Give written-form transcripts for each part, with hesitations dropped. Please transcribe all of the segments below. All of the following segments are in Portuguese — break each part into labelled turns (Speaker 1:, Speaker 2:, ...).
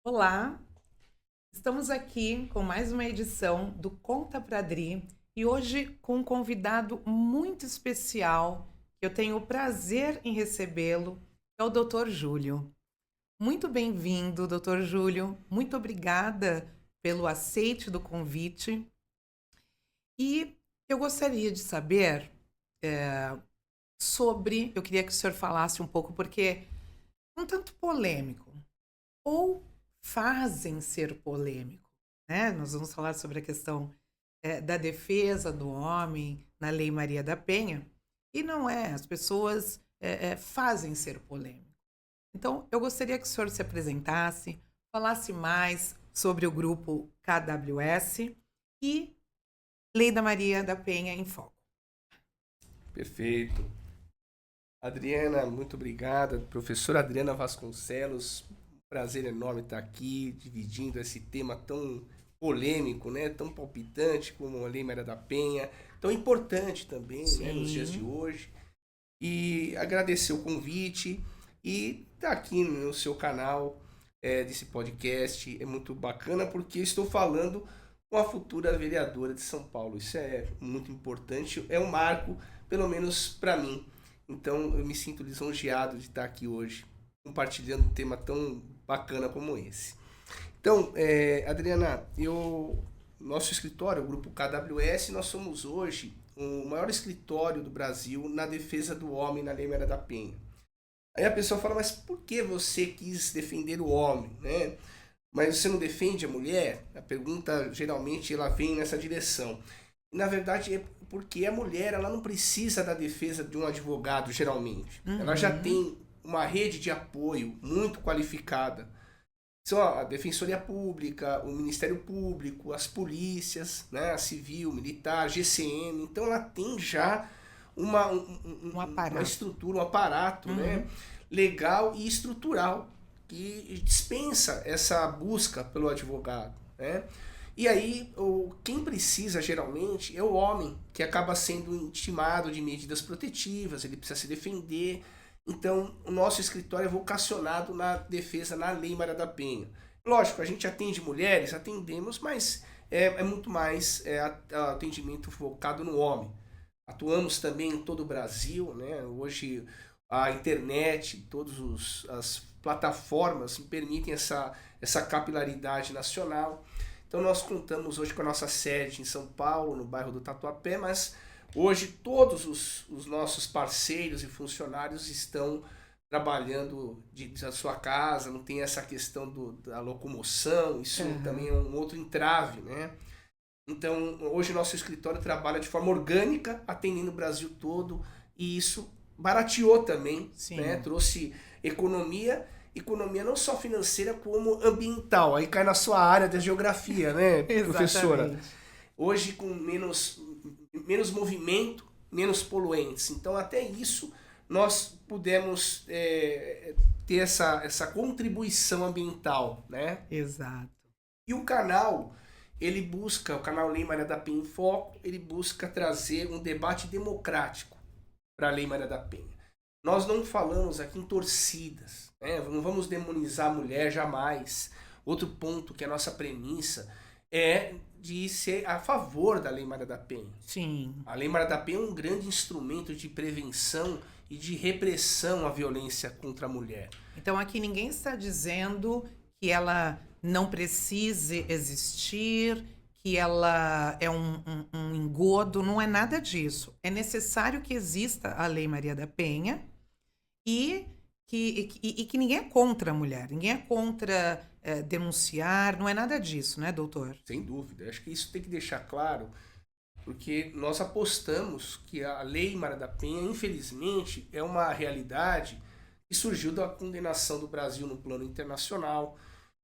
Speaker 1: Olá, estamos aqui com mais uma edição do Conta pra Dri e hoje com um convidado muito especial que eu tenho o prazer em recebê-lo, que é o Dr. Júlio. Muito bem-vindo, Dr. Júlio. Muito obrigada pelo aceite do convite. E eu gostaria de saber eu queria que o senhor falasse um pouco, porque é um tanto polêmico. Ou fazem ser polêmico, né? Nós vamos falar sobre a questão da defesa do homem na Lei Maria da Penha, e não é, as pessoas fazem ser polêmico. Então, eu gostaria que o senhor se apresentasse, falasse mais sobre o grupo KWS e Lei da Maria da Penha em Foco.
Speaker 2: Perfeito. Adriana, muito obrigada. Professora Adriana Vasconcelos, um prazer enorme estar aqui dividindo esse tema tão polêmico, né? Tão palpitante como a Lei Maria da Penha, tão importante também, né? Nos dias de
Speaker 1: Sim.
Speaker 2: hoje. E agradecer o convite e estar aqui no seu canal desse podcast. É muito bacana porque eu estou falando com a futura vereadora de São Paulo. Isso é muito importante, é um marco, pelo menos para mim. Então eu me sinto lisonjeado de estar aqui hoje, compartilhando um tema tão bacana como esse. Então, Adriana, nosso escritório, o Grupo KWS, nós somos hoje o maior escritório do Brasil na defesa do homem na Lei Maria da Penha. Aí a pessoa fala, mas por que você quis defender o homem, né? Mas você não defende a mulher? A pergunta geralmente ela vem nessa direção. E, na verdade é porque a mulher ela não precisa da defesa de um advogado geralmente. Ela já
Speaker 1: Uhum.
Speaker 2: tem uma rede de apoio muito qualificada. São a Defensoria Pública, o Ministério Público, as polícias, né, a civil, militar, GCM. Então ela tem já
Speaker 1: Um
Speaker 2: uma
Speaker 1: aparato.
Speaker 2: estrutura, um aparato, né,
Speaker 1: Uhum.
Speaker 2: legal e estrutural que dispensa essa busca pelo advogado, né? E aí, quem precisa geralmente é o homem, que acaba sendo intimado de medidas protetivas, ele precisa se defender. Então, o nosso escritório é vocacionado na defesa na Lei Maria da Penha. Lógico, a gente atende mulheres, atendemos, mas é muito mais atendimento focado no homem. Atuamos também em todo o Brasil, né? Hoje a internet, todas as plataformas permitem essa capilaridade nacional. Então nós contamos hoje com a nossa sede em São Paulo, no bairro do Tatuapé, mas hoje todos os nossos parceiros e funcionários estão trabalhando da sua casa, não tem essa questão da locomoção, isso também
Speaker 1: Uhum.
Speaker 2: é um outro entrave, né? Então, hoje o nosso escritório trabalha de forma orgânica, atendendo o Brasil todo, e isso barateou também, né?
Speaker 1: Sim,
Speaker 2: Trouxe economia não só financeira, como ambiental. Aí cai na sua área da geografia, né, professora?
Speaker 1: exatamente.
Speaker 2: Hoje com menos movimento, menos poluentes. Então, até isso, nós pudemos ter essa contribuição ambiental, né?
Speaker 1: Exato.
Speaker 2: E o canal Lei Maria da Penha em Foco, ele busca trazer um debate democrático para a Lei Maria da Penha. Nós não falamos aqui em torcidas, né? Não vamos demonizar a mulher jamais. Outro ponto que é a nossa premissa é de ser a favor da Lei Maria da Penha.
Speaker 1: Sim.
Speaker 2: A Lei Maria da Penha é um grande instrumento de prevenção e de repressão à violência contra a mulher.
Speaker 1: Então aqui ninguém está dizendo que ela não precise existir, que ela é um engodo, não é nada disso. É necessário que exista a Lei Maria da Penha e que ninguém é contra a mulher, ninguém é contra denunciar, não é nada disso, né, doutor?
Speaker 2: Sem dúvida. Acho que isso tem que deixar claro, porque nós apostamos que a Lei Maria da Penha, infelizmente, é uma realidade que surgiu da condenação do Brasil no plano internacional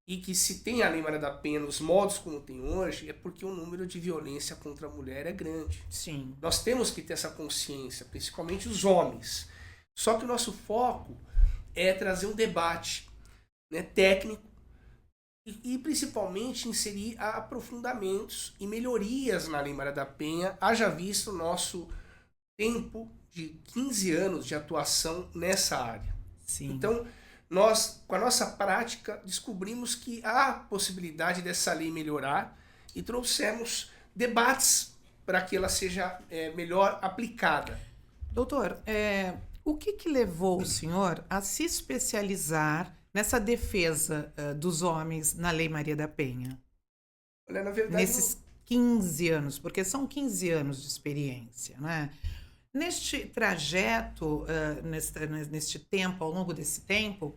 Speaker 2: e que se tem a Lei Maria da Penha nos modos como tem hoje, é porque o número de violência contra a mulher é grande.
Speaker 1: Sim.
Speaker 2: Nós temos que ter essa consciência, principalmente os homens. Só que o nosso foco é trazer um debate, né, técnico e principalmente inserir aprofundamentos e melhorias na Lei Maria da Penha, haja visto o nosso tempo de 15 anos de atuação nessa área.
Speaker 1: Sim.
Speaker 2: Então, nós, com a nossa prática, descobrimos que há possibilidade dessa lei melhorar e trouxemos debates para que ela seja melhor aplicada.
Speaker 1: Doutor, o que levou o senhor a se especializar nessa defesa dos homens na Lei Maria da Penha?
Speaker 2: Olha, na verdade,
Speaker 1: Nesses 15 anos, porque são 15 anos de experiência, né? Neste trajeto, neste tempo, ao longo desse tempo,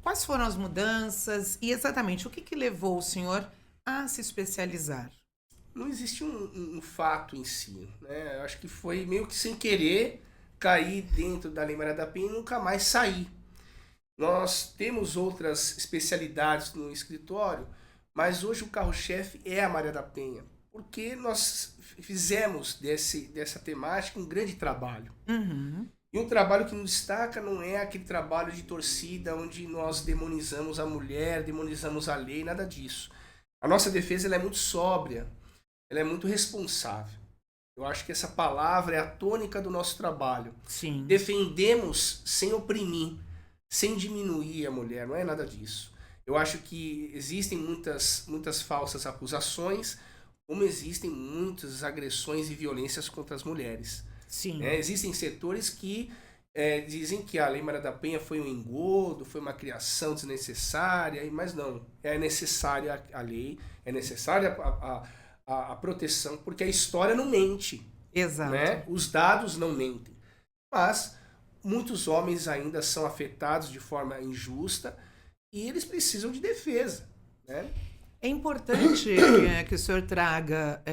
Speaker 1: quais foram as mudanças e exatamente o que levou o senhor a se especializar?
Speaker 2: não existe um fato em si, né? Eu acho que foi meio que sem querer cair dentro da Lei Maria da Penha e nunca mais sair. Nós temos outras especialidades no escritório, mas hoje o carro-chefe é a Maria da Penha, porque nós fizemos dessa temática um grande trabalho.
Speaker 1: Uhum.
Speaker 2: E um trabalho que nos destaca não é aquele trabalho de torcida onde nós demonizamos a mulher, demonizamos a lei, nada disso. A nossa defesa ela é muito sóbria, ela é muito responsável. Eu acho que essa palavra é a tônica do nosso trabalho.
Speaker 1: Sim.
Speaker 2: Defendemos sem oprimir, sem diminuir a mulher, não é nada disso. Eu acho que existem muitas falsas acusações, como existem muitas agressões e violências contra as mulheres.
Speaker 1: Sim.
Speaker 2: Existem setores que dizem que a Lei Maria da Penha foi um engodo, foi uma criação desnecessária, mas não. É necessária a lei, é necessária a proteção, porque a história não mente.
Speaker 1: Exato.
Speaker 2: Né? Os dados não mentem. Mas muitos homens ainda são afetados de forma injusta e eles precisam de defesa. Né?
Speaker 1: É importante que o senhor traga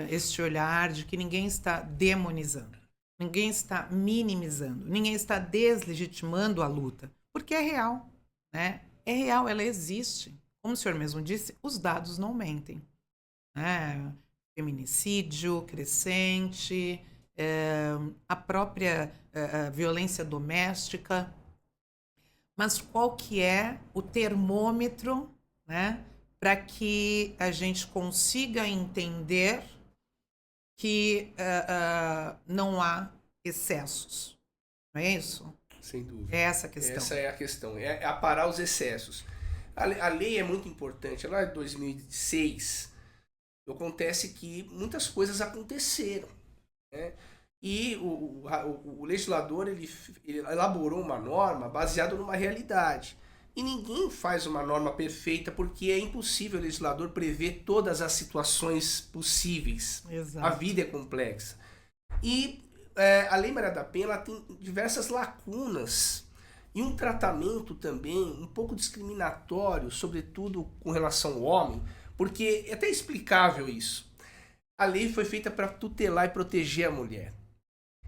Speaker 1: este olhar de que ninguém está demonizando, ninguém está minimizando, ninguém está deslegitimando a luta, porque é real, né? É real, ela existe. Como o senhor mesmo disse, os dados não mentem. Feminicídio crescente, a própria violência doméstica. Mas qual que é o termômetro, né, para que a gente consiga entender que não há excessos? Não é isso?
Speaker 2: Sem dúvida.
Speaker 1: É essa a questão.
Speaker 2: Essa é a questão, é aparar os excessos. A lei é muito importante. Lá em 2006, acontece que muitas coisas aconteceram. Né? E o legislador ele elaborou uma norma baseada numa realidade. E ninguém faz uma norma perfeita porque é impossível o legislador prever todas as situações possíveis.
Speaker 1: Exato.
Speaker 2: A vida é complexa. E a Lei Maria da Penha ela tem diversas lacunas e um tratamento também um pouco discriminatório, sobretudo com relação ao homem, porque é até explicável isso. A lei foi feita para tutelar e proteger a mulher.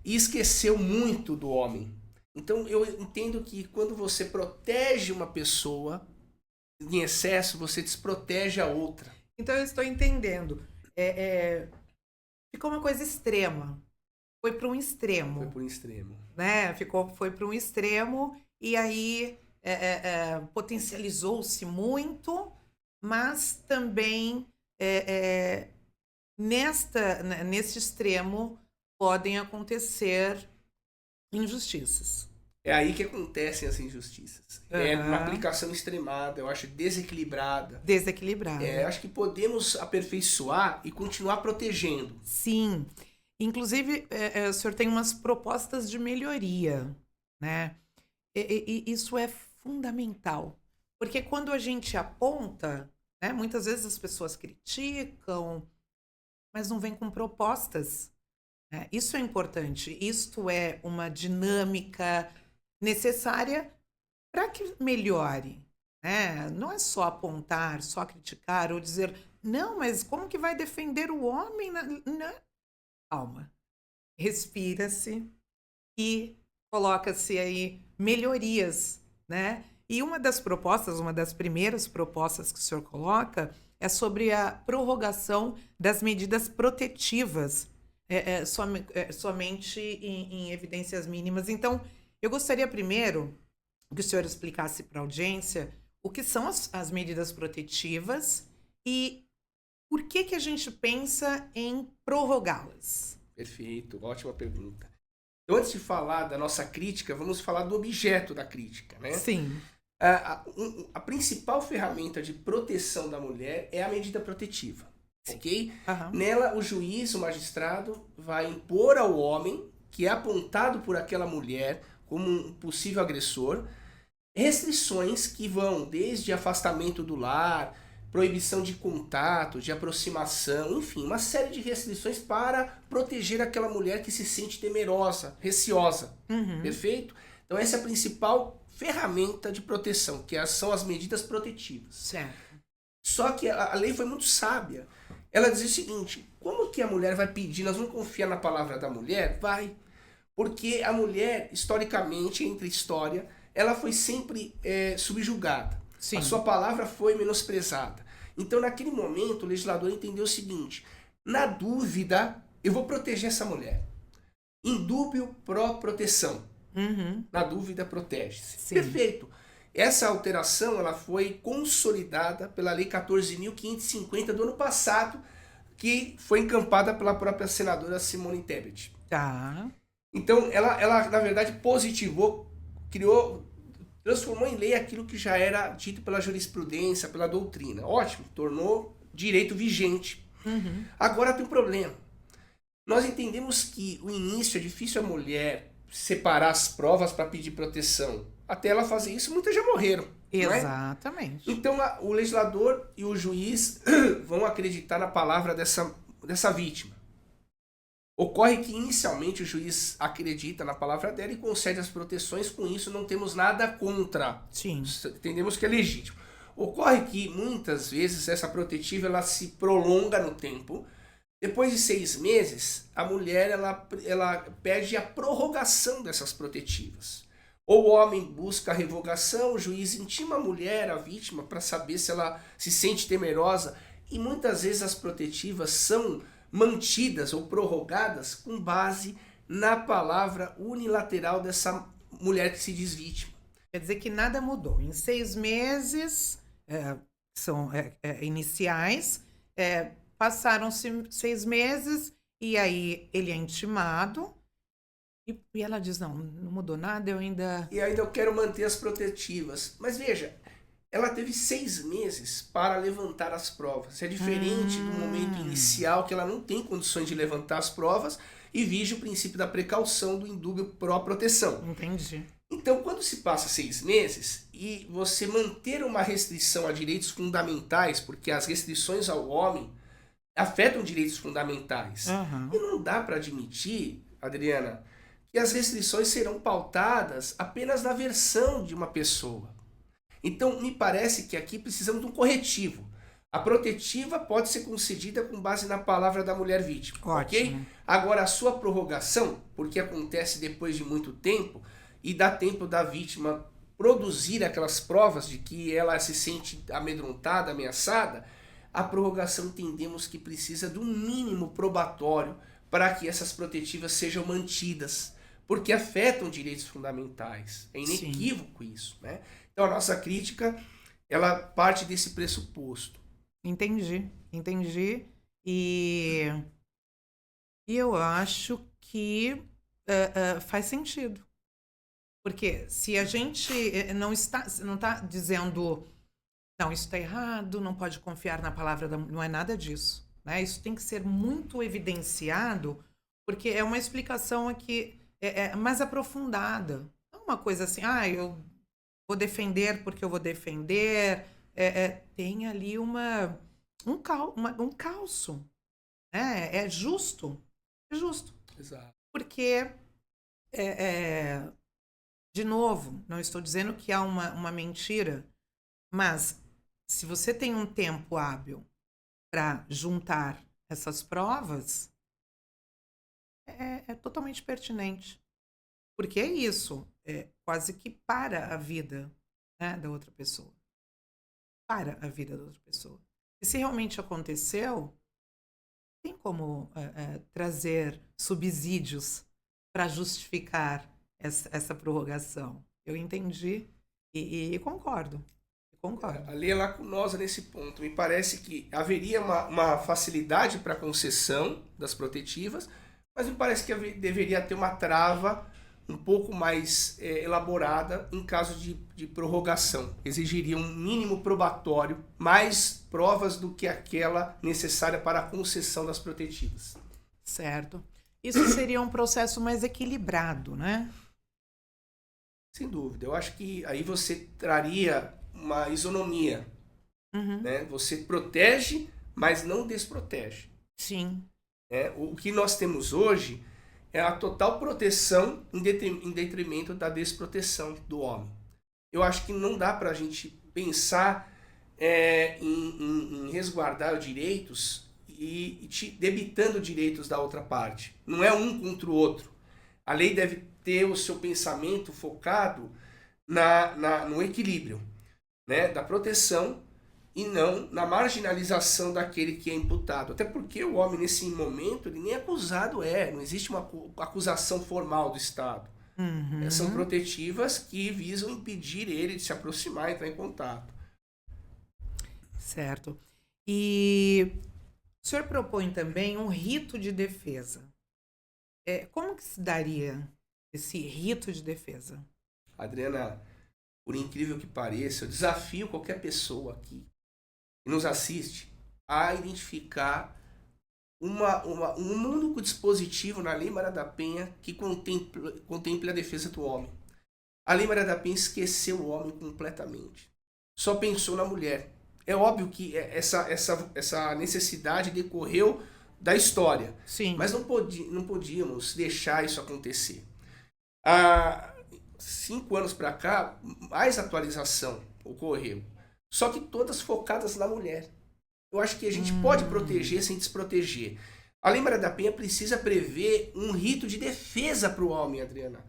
Speaker 2: E esqueceu muito do homem. Então eu entendo que quando você protege uma pessoa em excesso, você desprotege a outra.
Speaker 1: Então eu estou entendendo. Ficou uma coisa extrema. Foi para um extremo.
Speaker 2: Foi por um extremo.
Speaker 1: Né? Foi para um extremo e aí potencializou-se muito, mas também neste extremo podem acontecer injustiças.
Speaker 2: É aí que acontecem as injustiças. É uma aplicação extremada, eu acho desequilibrada.
Speaker 1: Desequilibrada.
Speaker 2: Acho que podemos aperfeiçoar e continuar protegendo.
Speaker 1: Sim. Inclusive, o senhor tem umas propostas de melhoria, né? E isso é fundamental. Porque quando a gente aponta, né, muitas vezes as pessoas criticam, mas não vêm com propostas. Isso é importante. Isto é uma dinâmica necessária para que melhore. Né? Não é só apontar, só criticar ou dizer, não, mas como que vai defender o homem? Não. Calma. Respira-se e coloca-se aí melhorias, né? E uma das primeiras propostas que o senhor coloca é sobre a prorrogação das medidas protetivas somente em evidências mínimas. Então, eu gostaria primeiro que o senhor explicasse para a audiência o que são as medidas protetivas e por que a gente pensa em prorrogá-las.
Speaker 2: Perfeito, ótima pergunta. Então, antes de falar da nossa crítica, vamos falar do objeto da crítica, né?
Speaker 1: Sim.
Speaker 2: A principal ferramenta de proteção da mulher é a medida protetiva, ok?
Speaker 1: Aham.
Speaker 2: Nela, o juiz, o magistrado, vai impor ao homem, que é apontado por aquela mulher como um possível agressor, restrições que vão desde afastamento do lar, proibição de contato, de aproximação, enfim, uma série de restrições para proteger aquela mulher que se sente temerosa, receosa.
Speaker 1: Uhum.
Speaker 2: Perfeito? Então essa é a principal ferramenta de proteção, que são as medidas protetivas.
Speaker 1: Certo.
Speaker 2: Só que a lei foi muito sábia. Ela diz o seguinte: como que a mulher vai pedir? Nós vamos confiar na palavra da mulher? Vai. Porque a mulher, historicamente, entre história, ela foi sempre subjugada.
Speaker 1: Sim.
Speaker 2: A sua palavra foi menosprezada. Então, naquele momento, o legislador entendeu o seguinte: na dúvida, eu vou proteger essa mulher. In dúbio pro proteção.
Speaker 1: Uhum.
Speaker 2: Na dúvida, protege-se.
Speaker 1: Sim.
Speaker 2: Perfeito. Essa alteração ela foi consolidada pela Lei 14.550 do ano passado, que foi encampada pela própria senadora Simone Tebet.
Speaker 1: Tá.
Speaker 2: Então, ela na verdade, positivou, criou, transformou em lei aquilo que já era dito pela jurisprudência, pela doutrina. Ótimo, tornou direito vigente.
Speaker 1: Uhum.
Speaker 2: Agora tem um problema. Nós entendemos que o início é difícil a mulher separar as provas para pedir proteção. Até ela fazer isso, muitas já morreram.
Speaker 1: Exatamente.
Speaker 2: Não é? Então, o legislador e o juiz vão acreditar na palavra dessa vítima. Ocorre que, inicialmente, o juiz acredita na palavra dela e concede as proteções. Com isso, não temos nada contra.
Speaker 1: Sim.
Speaker 2: Entendemos que é legítimo. Ocorre que, muitas vezes, essa protetiva ela se prolonga no tempo. Depois de 6 meses, a mulher ela pede a prorrogação dessas protetivas. Ou o homem busca a revogação, o juiz intima a mulher, a vítima, para saber se ela se sente temerosa. E muitas vezes as protetivas são mantidas ou prorrogadas com base na palavra unilateral dessa mulher que se diz vítima.
Speaker 1: Quer dizer que nada mudou. Em 6 meses, são iniciais, passaram-se 6 meses e aí ele é intimado e ela diz, não mudou nada, eu ainda...
Speaker 2: E ainda eu quero manter as protetivas. Mas veja, ela teve 6 meses para levantar as provas. É diferente do momento inicial, que ela não tem condições de levantar as provas e vige o princípio da precaução do indúbio pró-proteção.
Speaker 1: Entendi.
Speaker 2: Então, quando se passa 6 meses e você manter uma restrição a direitos fundamentais, porque as restrições ao homem afetam direitos fundamentais.
Speaker 1: Uhum.
Speaker 2: E não dá para admitir, Adriana, que as restrições serão pautadas apenas na versão de uma pessoa. Então, me parece que aqui precisamos de um corretivo. A protetiva pode ser concedida com base na palavra da mulher vítima.
Speaker 1: Ótimo.
Speaker 2: Ok? Agora, a sua prorrogação, porque acontece depois de muito tempo, e dá tempo da vítima produzir aquelas provas de que ela se sente amedrontada, ameaçada, a prorrogação entendemos que precisa de um mínimo probatório para que essas protetivas sejam mantidas, porque afetam direitos fundamentais. É inequívoco isso, né? Então a nossa crítica, ela parte desse pressuposto.
Speaker 1: Entendi. E eu acho que faz sentido. Porque se a gente não está dizendo, não, isso está errado, não pode confiar na palavra não é nada disso. Né? Isso tem que ser muito evidenciado, porque é uma explicação aqui mais aprofundada. Não é uma coisa assim, eu vou defender porque eu vou defender. Tem ali um calço. Né? É justo. É justo.
Speaker 2: Exato.
Speaker 1: Porque, de novo, não estou dizendo que há uma mentira, mas se você tem um tempo hábil para juntar essas provas, é totalmente pertinente. Porque é isso, quase que para a vida, né, da outra pessoa. Para a vida da outra pessoa. E se realmente aconteceu, tem como trazer subsídios para justificar essa prorrogação. Eu entendi e concordo.
Speaker 2: A lei é lacunosa nesse ponto. Me parece que haveria uma facilidade para concessão das protetivas, mas me parece que deveria ter uma trava um pouco mais elaborada em caso de prorrogação. Exigiria um mínimo probatório, mais provas do que aquela necessária para a concessão das protetivas.
Speaker 1: Certo. Isso seria um processo mais equilibrado, né?
Speaker 2: Sem dúvida. Eu acho que aí você traria uma isonomia. Né? Você protege, mas não desprotege.
Speaker 1: Sim.
Speaker 2: O que nós temos hoje é a total proteção em detrimento da desproteção do homem. Eu acho que não dá para a gente pensar em resguardar os direitos e debitando direitos da outra parte. Não é um contra o outro. A lei deve ter o seu pensamento focado no equilíbrio, né, da proteção e não na marginalização daquele que é imputado. Até porque o homem, nesse momento, ele nem acusado não existe uma acusação formal do Estado. São protetivas que visam impedir ele de se aproximar e entrar em contato.
Speaker 1: Certo. E o senhor propõe também um rito de defesa. Como que se daria esse rito de defesa?
Speaker 2: Adriana, por incrível que pareça, eu desafio qualquer pessoa aqui que nos assiste a identificar um único dispositivo na Lei Maria da Penha que contemple a defesa do homem. A Lei Maria da Penha esqueceu o homem completamente. Só pensou na mulher. É óbvio que essa necessidade decorreu da história.
Speaker 1: Sim.
Speaker 2: Mas não podíamos deixar isso acontecer. Há 5 anos para cá, mais atualização ocorreu. Só que todas focadas na mulher. Eu acho que a gente pode proteger sem desproteger. A Lei Maria da Penha precisa prever um rito de defesa para o homem, Adriana.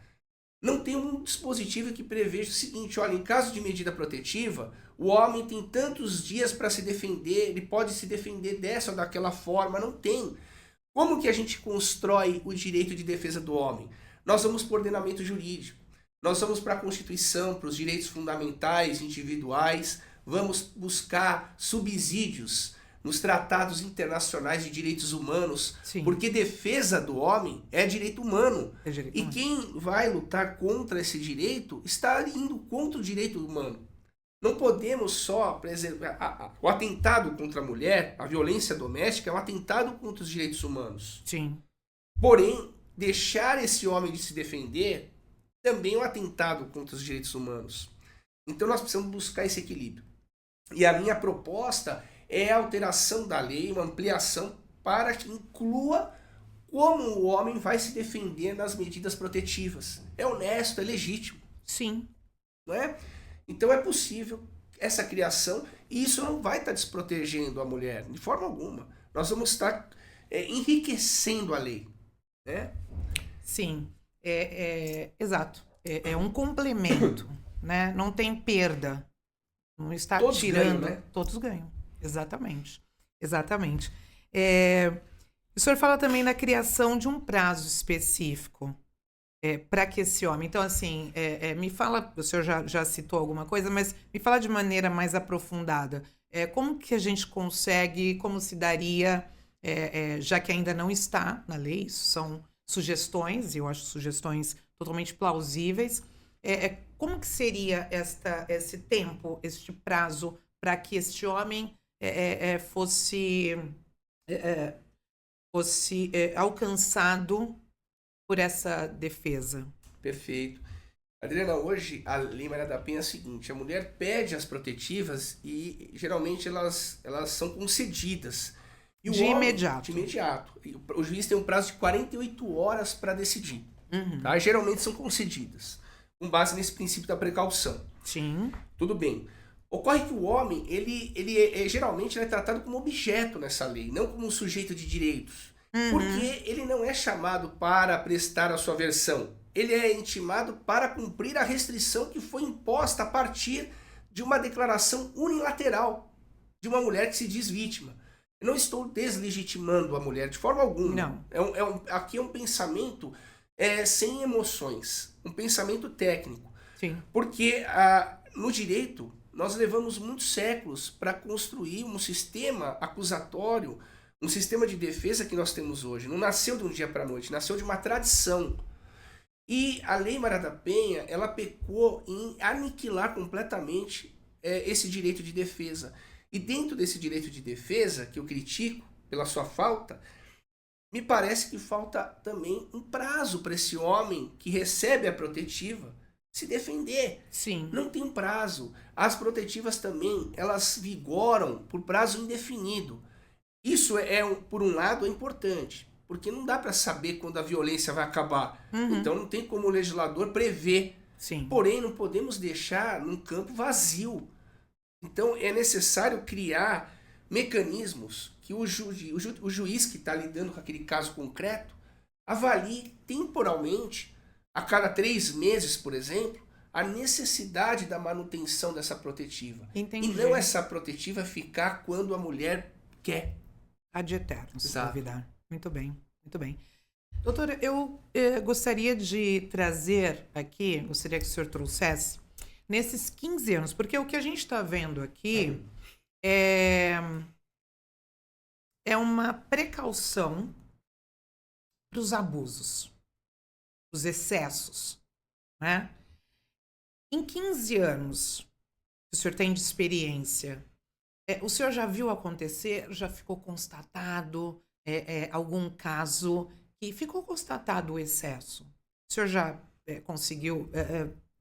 Speaker 2: Não tem um dispositivo que preveja o seguinte: olha, em caso de medida protetiva, o homem tem tantos dias para se defender, ele pode se defender dessa ou daquela forma. Não tem. Como que a gente constrói o direito de defesa do homem? Nós vamos para o ordenamento jurídico, nós vamos para a Constituição, para os direitos fundamentais, individuais, vamos buscar subsídios nos tratados internacionais de direitos humanos,
Speaker 1: Sim.
Speaker 2: Porque defesa do homem é direito humano.
Speaker 1: É direito
Speaker 2: e
Speaker 1: humano.
Speaker 2: Quem vai lutar contra esse direito está indo contra o direito humano. Não podemos só preservar. O atentado contra a mulher, a violência doméstica, é um atentado contra os direitos humanos.
Speaker 1: Sim.
Speaker 2: Porém, deixar esse homem de se defender também é um atentado contra os direitos humanos. Então nós precisamos buscar esse equilíbrio. E a minha proposta é a alteração da lei, uma ampliação para que inclua como o homem vai se defender nas medidas protetivas. É honesto, é legítimo.
Speaker 1: Sim.
Speaker 2: Não é? Então é possível essa criação e isso não vai estar desprotegendo a mulher de forma alguma. Nós vamos estar enriquecendo a lei. Né?
Speaker 1: Sim, exato. É um complemento, né? Não tem perda. Não está
Speaker 2: Todos
Speaker 1: tirando.
Speaker 2: ganham, né?
Speaker 1: Todos ganham. Exatamente. Exatamente. O senhor fala também da criação de um prazo específico para que esse homem... Então, assim, me fala... O senhor já citou alguma coisa, mas me fala de maneira mais aprofundada. Como que a gente consegue, como se daria, já que ainda não está na lei, isso são sugestões, e eu acho sugestões totalmente plausíveis. Como que seria esse tempo, este prazo, para que este homem fosse alcançado por essa defesa?
Speaker 2: Perfeito. Adriana, hoje a Lei Maria da Penha é a seguinte: a mulher pede as protetivas e geralmente elas são concedidas. E
Speaker 1: De imediato.
Speaker 2: De imediato. O juiz tem um prazo de 48 horas para decidir.
Speaker 1: Uhum.
Speaker 2: Tá? Geralmente são concedidas, com base nesse princípio da precaução.
Speaker 1: Sim.
Speaker 2: Tudo bem. Ocorre que o homem, geralmente ele é tratado como objeto nessa lei, não como um sujeito de direitos.
Speaker 1: Uhum.
Speaker 2: Porque ele não é chamado para prestar a sua versão. Ele é intimado para cumprir a restrição que foi imposta a partir de uma declaração unilateral de uma mulher que se diz vítima. Eu não estou deslegitimando a mulher de forma alguma.
Speaker 1: Não.
Speaker 2: Aqui é um pensamento sem emoções, um pensamento técnico.
Speaker 1: Sim.
Speaker 2: Porque no direito nós levamos muitos séculos para construir um sistema acusatório, um sistema de defesa que nós temos hoje. Não nasceu de um dia para a noite, nasceu de uma tradição. E a Lei Maria da Penha, ela pecou em aniquilar completamente esse direito de defesa. E dentro desse direito de defesa, que eu critico pela sua falta, me parece que falta também um prazo para esse homem que recebe a protetiva se defender.
Speaker 1: Sim.
Speaker 2: Não tem prazo. As protetivas também, elas vigoram por prazo indefinido. Isso por um lado, é importante, porque não dá para saber quando a violência vai acabar. Então não tem como o legislador prever.
Speaker 1: Sim.
Speaker 2: Porém, não podemos deixar num campo vazio. Então é necessário criar mecanismos que o juiz que está lidando com aquele caso concreto avalie temporalmente, a cada 3 meses, por exemplo, a necessidade da manutenção dessa protetiva.
Speaker 1: Entendi.
Speaker 2: E não essa protetiva ficar quando a mulher quer.
Speaker 1: Ad eterno, se
Speaker 2: Exato.
Speaker 1: duvidar. Muito bem, muito bem. Doutora, eu gostaria de trazer aqui, gostaria que o senhor trouxesse, nesses 15 anos, porque o que a gente está vendo aqui é uma precaução para os abusos, os excessos, né? Em 15 anos que o senhor tem de experiência, o senhor já viu acontecer, já ficou constatado algum caso que ficou constatado o excesso? O senhor já conseguiu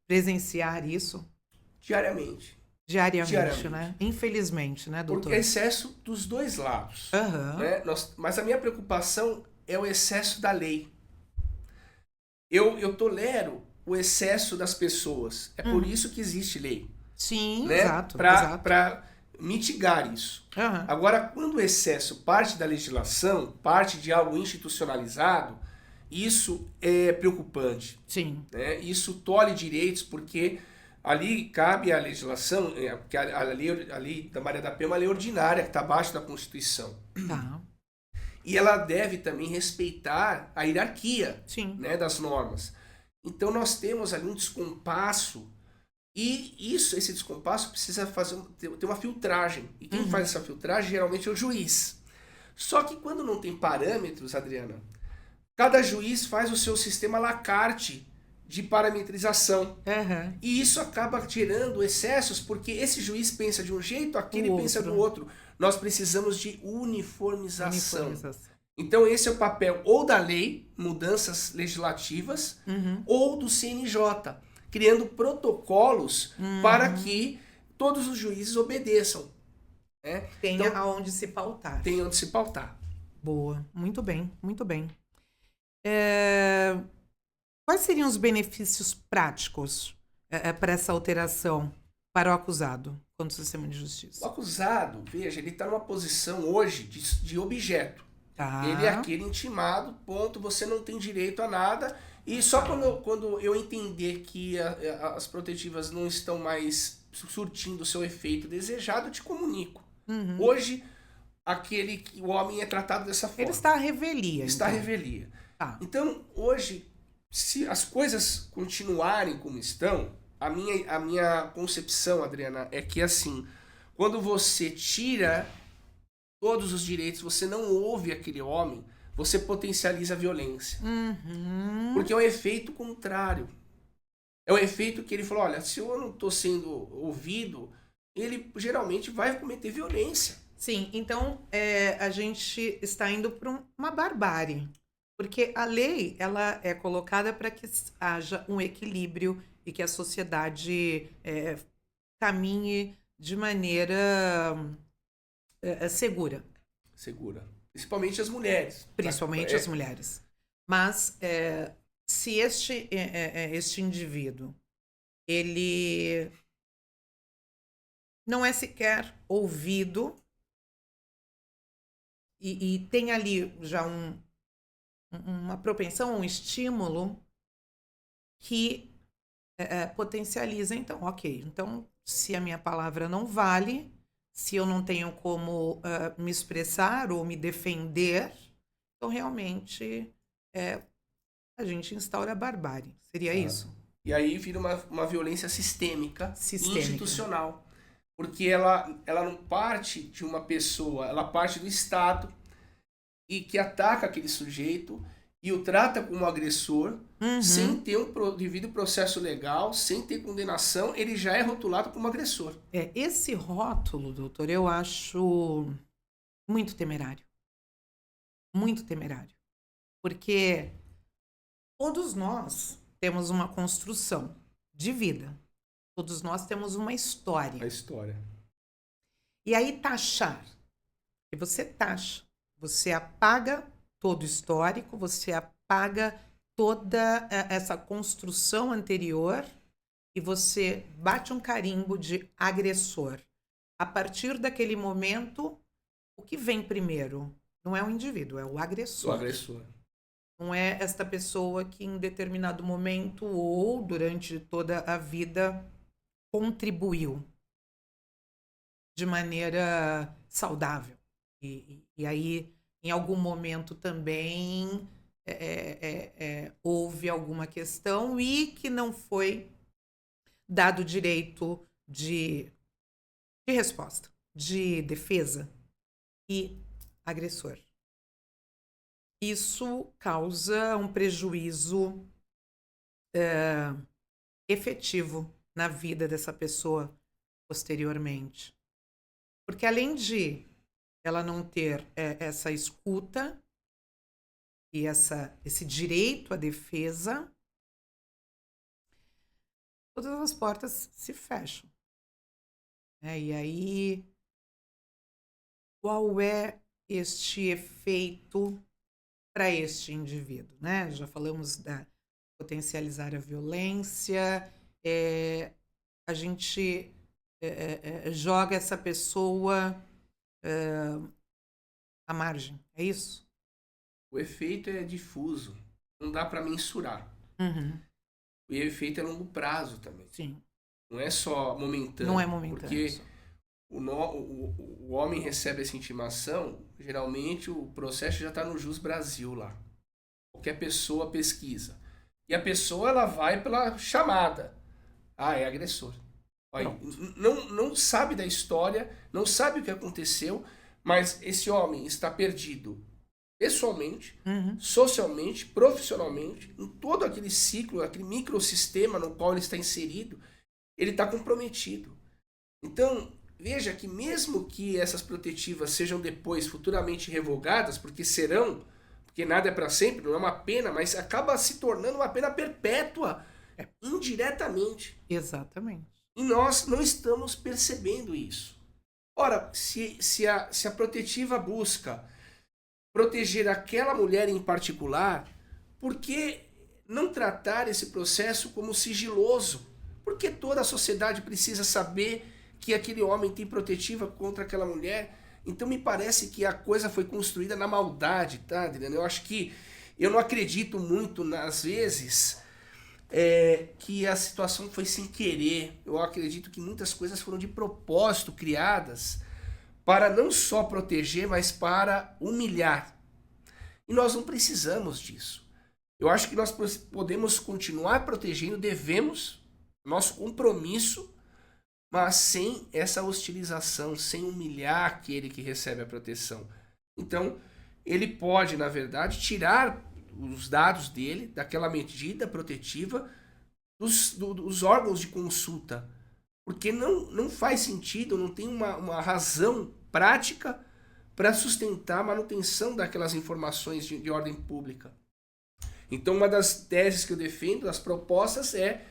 Speaker 1: presenciar isso?
Speaker 2: Diariamente.
Speaker 1: Diariamente, né? Infelizmente, né, doutor?
Speaker 2: Porque é excesso dos dois lados. Né? Mas a minha preocupação é o excesso da lei. Eu tolero o excesso das pessoas. É por isso que existe lei.
Speaker 1: Sim,
Speaker 2: né?
Speaker 1: exato.
Speaker 2: Para mitigar isso.
Speaker 1: Uhum.
Speaker 2: Agora, quando o excesso parte da legislação, parte de algo institucionalizado, isso é preocupante.
Speaker 1: Sim.
Speaker 2: Né? Isso tolhe direitos, porque ali cabe a legislação, porque a lei da Maria da Penha é uma lei ordinária, que está abaixo da Constituição.
Speaker 1: Tá.
Speaker 2: E ela deve também respeitar a hierarquia,
Speaker 1: Sim.
Speaker 2: né, das normas. Então nós temos ali um descompasso. E esse descompasso precisa ter uma filtragem. E quem faz essa filtragem geralmente é o juiz. Só que quando não tem parâmetros, Adriana, cada juiz faz o seu sistema à la carte de parametrização.
Speaker 1: Uhum.
Speaker 2: E isso acaba gerando excessos, porque esse juiz pensa de um jeito, aquele pensa do outro. Nós precisamos de uniformização. Então esse é o papel ou da lei, mudanças legislativas, ou do CNJ, criando protocolos para que todos os juízes obedeçam. Né?
Speaker 1: Tenha então, aonde se pautar.
Speaker 2: Tem onde se pautar.
Speaker 1: Boa, muito bem, muito bem. Quais seriam os benefícios práticos para essa alteração para o acusado quanto ao sistema de justiça?
Speaker 2: O acusado, veja, ele está numa posição hoje de objeto.
Speaker 1: Tá.
Speaker 2: Ele é aquele intimado, ponto, você não tem direito a nada. E só quando eu entender que as protetivas não estão mais surtindo o seu efeito desejado, eu te comunico. Hoje, o homem é tratado dessa forma.
Speaker 1: Ele está à revelia.
Speaker 2: Está à revelia.
Speaker 1: Tá.
Speaker 2: Então, hoje, se as coisas continuarem como estão, a minha concepção, Adriana, é que assim, quando você tira todos os direitos, você não ouve aquele homem, você potencializa a violência. Porque é um efeito contrário. É um efeito que ele falou, olha, se eu não estou sendo ouvido, ele geralmente vai cometer violência.
Speaker 1: Sim, então a gente está indo para uma barbárie. Porque a lei ela é colocada para que haja um equilíbrio e que a sociedade caminhe de maneira segura.
Speaker 2: Segura. Principalmente as mulheres.
Speaker 1: Principalmente as mulheres. Mas se este indivíduo ele não é sequer ouvido e tem ali já uma propensão, um estímulo que potencializa, então, ok. Então, se a minha palavra não vale, se eu não tenho como me expressar ou me defender, então realmente a gente instaura a barbárie. Seria isso?
Speaker 2: E aí vira uma violência sistêmica. Institucional. Porque ela não parte de uma pessoa, ela parte do Estado e que ataca aquele sujeito e o trata como agressor, sem
Speaker 1: Uhum.
Speaker 2: ter um devido processo legal, sem ter condenação, ele já é rotulado como agressor.
Speaker 1: Esse rótulo, doutor, eu acho muito temerário. Muito temerário. Porque todos nós temos uma construção de vida. Todos nós temos uma
Speaker 2: A
Speaker 1: história.
Speaker 2: história.
Speaker 1: E aí taxar, e você taxa, você apaga todo o histórico, você apaga toda essa construção anterior e você bate um carimbo de agressor. A partir daquele momento, o que vem primeiro? Não é o indivíduo, é o
Speaker 2: O
Speaker 1: agressor.
Speaker 2: agressor.
Speaker 1: Não é esta pessoa que em determinado momento ou durante toda a vida contribuiu de maneira saudável. E aí, em algum momento também houve alguma questão e que não foi dado direito de resposta, de defesa e agressor. Isso causa um prejuízo efetivo na vida dessa pessoa posteriormente. Porque além de ela não ter essa escuta e esse direito à defesa, todas as portas se fecham. E aí, qual é este efeito para este indivíduo? Né? Já falamos da potencializar a violência, a gente joga essa pessoa à margem, é isso?
Speaker 2: O efeito é difuso. Não dá para mensurar.
Speaker 1: Uhum,
Speaker 2: O efeito é a longo prazo também.
Speaker 1: sim.
Speaker 2: Não é só
Speaker 1: Não é
Speaker 2: momentâneo.
Speaker 1: momentâneo
Speaker 2: Porque
Speaker 1: só.
Speaker 2: o homem recebe essa intimação, geralmente o processo já está no Jus Brasil lá. Qualquer pessoa pesquisa. E a pessoa ela vai pela chamada. Ah, é agressor. Olha,
Speaker 1: Pronto.
Speaker 2: não sabe da história, não sabe o que aconteceu, mas esse homem está perdido pessoalmente,
Speaker 1: Uhum.
Speaker 2: socialmente, profissionalmente, em todo aquele ciclo, aquele microsistema no qual ele está inserido, ele está comprometido. Então, veja que mesmo que essas protetivas sejam depois futuramente revogadas, porque serão, porque nada é para sempre, não é uma pena, mas acaba se tornando uma pena perpétua,
Speaker 1: É,
Speaker 2: indiretamente.
Speaker 1: exatamente.
Speaker 2: E nós não estamos percebendo isso. Ora, se a protetiva busca proteger aquela mulher em particular, por que não tratar esse processo como sigiloso? Por que toda a sociedade precisa saber que aquele homem tem protetiva contra aquela mulher? Então me parece que a coisa foi construída na maldade, tá, Adriano? Eu acho que eu não acredito muito, às vezes, que a situação foi sem querer. Eu acredito que muitas coisas foram de propósito criadas para não só proteger, mas para humilhar. E nós não precisamos disso. Eu acho que nós podemos continuar protegendo, devemos, nosso compromisso, mas sem essa hostilização, sem humilhar aquele que recebe a proteção. Então, ele pode, na verdade, tirar os dados dele, daquela medida protetiva, dos órgãos de consulta. Porque não faz sentido, não tem uma razão prática para sustentar a manutenção daquelas informações de ordem pública. Então, uma das teses que eu defendo, das propostas, é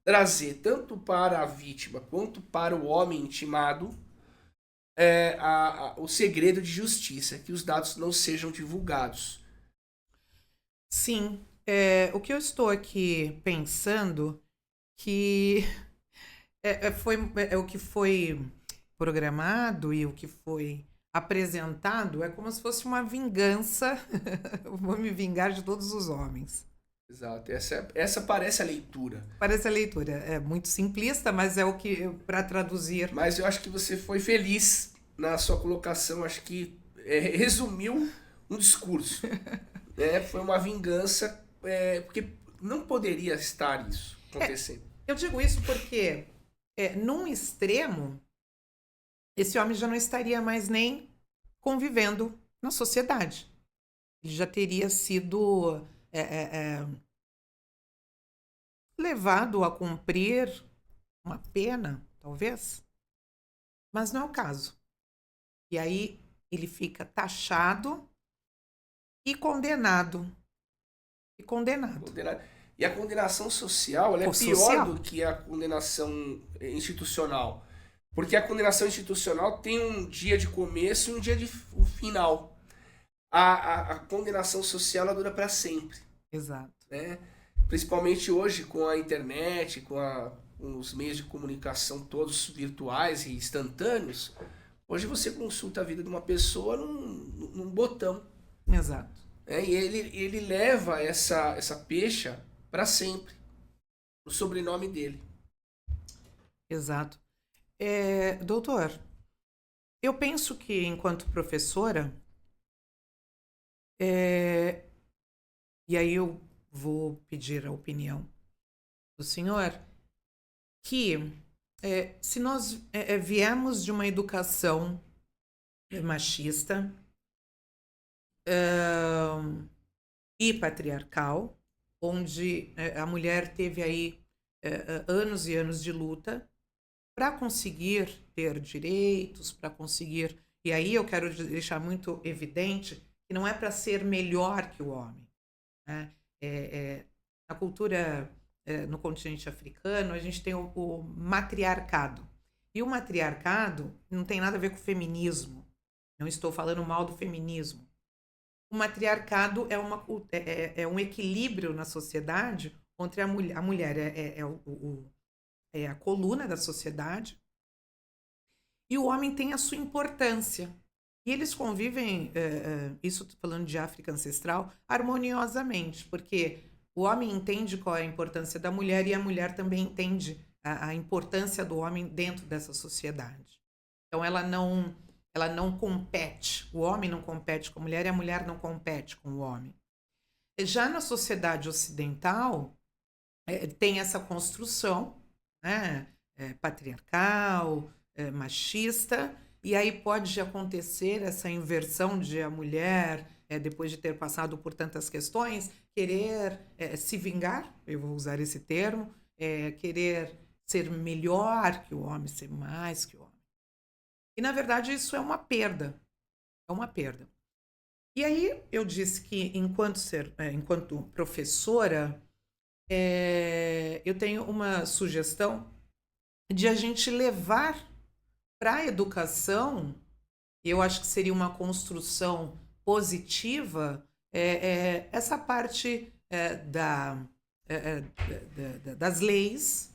Speaker 2: trazer tanto para a vítima quanto para o homem intimado o segredo de justiça, que os dados não sejam divulgados.
Speaker 1: Sim, o que eu estou aqui pensando que o que foi programado e o que foi apresentado é como se fosse uma vingança. Vou me vingar de todos os homens.
Speaker 2: Exato. Essa parece a leitura.
Speaker 1: Parece a leitura. É muito simplista, mas é o que, para traduzir.
Speaker 2: Mas eu acho que você foi feliz na sua colocação. Acho que resumiu um discurso. Foi uma vingança, porque não poderia estar isso acontecendo.
Speaker 1: Eu digo isso porque, num extremo, esse homem já não estaria mais nem convivendo na sociedade. ele já teria sido levado a cumprir uma pena, talvez, mas não é o caso. E aí ele fica taxado e condenado. E condenado.
Speaker 2: E a condenação social, ela é pior
Speaker 1: Social.
Speaker 2: do que a condenação institucional. Porque a condenação institucional tem um dia de começo e um dia de final. A condenação social, ela dura para sempre.
Speaker 1: Exato.
Speaker 2: Né? Principalmente hoje com a internet, com os meios de comunicação todos virtuais e instantâneos. Hoje você consulta a vida de uma pessoa num botão.
Speaker 1: Exato.
Speaker 2: E ele leva essa pecha para sempre. O sobrenome dele.
Speaker 1: Exato. Doutor, eu penso que enquanto professora, e aí eu vou pedir a opinião do senhor, que se nós viemos de uma educação machista e patriarcal, onde a mulher teve aí anos e anos de luta para conseguir ter direitos, para conseguir... E aí eu quero deixar muito evidente que não é para ser melhor que o homem. Né? Na cultura, no continente africano, a gente tem o matriarcado. E o matriarcado não tem nada a ver com o feminismo. Não estou falando mal do feminismo. O matriarcado é um equilíbrio na sociedade onde a mulher é a coluna da sociedade e o homem tem a sua importância. E eles convivem, isso estou falando de África ancestral, harmoniosamente, porque o homem entende qual é a importância da mulher e a mulher também entende a importância do homem dentro dessa sociedade. Então ela não compete, o homem não compete com a mulher não compete com o homem. Já na sociedade ocidental, tem essa construção, né, patriarcal, machista, e aí pode acontecer essa inversão de a mulher, depois de ter passado por tantas questões, querer se vingar, eu vou usar esse termo, querer ser melhor que o homem, ser mais que o homem. E, na verdade, isso é uma perda. É uma perda. E aí eu disse que, enquanto professora, eu tenho uma sugestão de a gente levar para a educação, eu acho que seria uma construção positiva, essa parte das leis,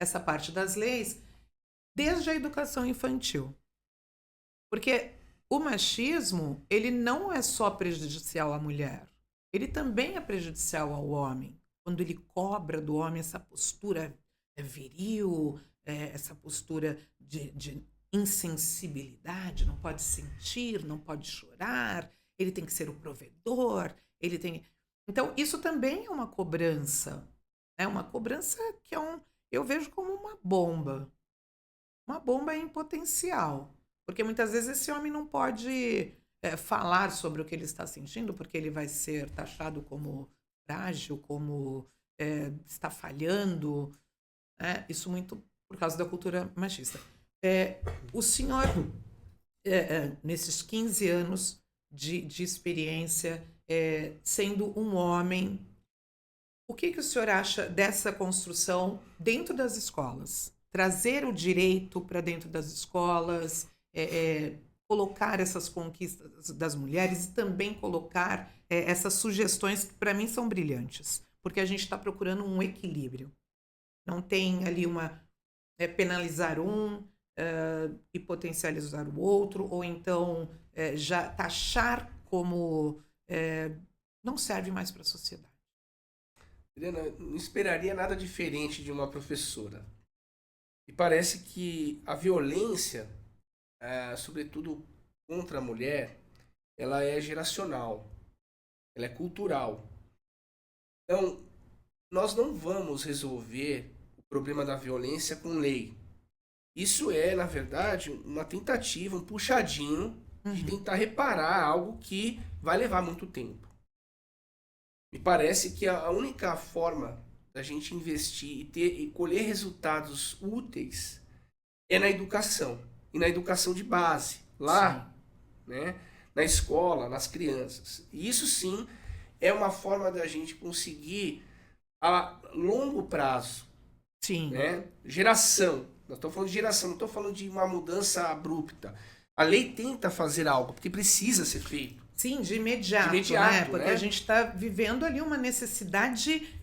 Speaker 1: essa parte das leis, desde a educação infantil. Porque o machismo, ele não é só prejudicial à mulher, ele também é prejudicial ao homem, quando ele cobra do homem essa postura viril, essa postura de insensibilidade, não pode sentir, não pode chorar, ele tem que ser o provedor, ele tem... Então, isso também é uma cobrança, né? Uma cobrança que eu vejo como uma bomba em potencial, porque muitas vezes esse homem não pode falar sobre o que ele está sentindo, porque ele vai ser taxado como frágil, como está falhando, isso muito por causa da cultura machista. O senhor, nesses 15 anos de experiência, sendo um homem, o que o senhor acha dessa construção dentro das escolas? Trazer o direito para dentro das escolas, colocar essas conquistas das mulheres e também colocar essas sugestões que para mim são brilhantes, porque a gente está procurando um equilíbrio. Não tem ali penalizar e potencializar o outro, ou então já taxar como não serve mais para a sociedade.
Speaker 2: Helena, não esperaria nada diferente de uma professora. E parece que a violência, sobretudo contra a mulher, ela é geracional, ela é cultural. Então, nós não vamos resolver o problema da violência com lei. Isso é, na verdade, uma tentativa, um puxadinho de tentar reparar algo que vai levar muito tempo. Me parece que a única forma da gente investir e colher resultados úteis é na educação. E na educação de base. Lá, né, na escola, nas crianças. E isso sim é uma forma da gente conseguir a longo prazo.
Speaker 1: Sim.
Speaker 2: Né? Geração. Nós estamos falando de geração, não estou falando de uma mudança abrupta. A lei tenta fazer algo, porque precisa ser feito.
Speaker 1: Sim, de imediato, né? Porque a gente está vivendo ali uma necessidade,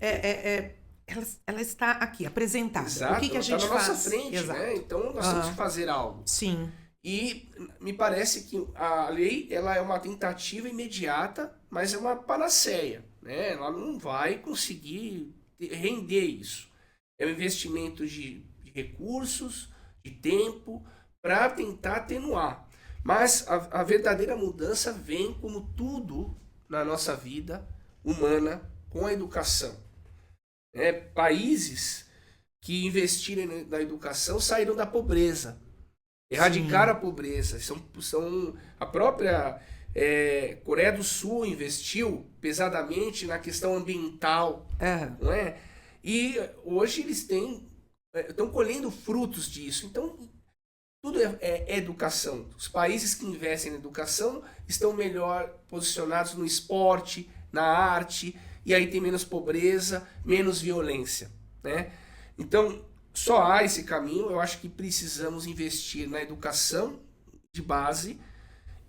Speaker 1: ela está aqui, apresentada.
Speaker 2: Exato,
Speaker 1: o que a gente
Speaker 2: está na
Speaker 1: faz?
Speaker 2: nossa frente,
Speaker 1: Exato.
Speaker 2: né? Então nós temos que fazer algo.
Speaker 1: Sim.
Speaker 2: E me parece que a lei ela é uma tentativa imediata, mas é uma panaceia, né? Ela não vai conseguir render isso. É um investimento de recursos, de tempo, para tentar atenuar. Mas a verdadeira mudança vem, como tudo na nossa vida humana, com a educação. Países que investiram na educação saíram da pobreza, erradicaram a pobreza. A própria Coreia do Sul investiu pesadamente na questão ambiental, não é? E hoje eles estão colhendo frutos disso. Então, tudo é educação. Os países que investem na educação estão melhor posicionados no esporte, na arte, e aí tem menos pobreza, menos violência, né? Então, só há esse caminho. Eu acho que precisamos investir na educação de base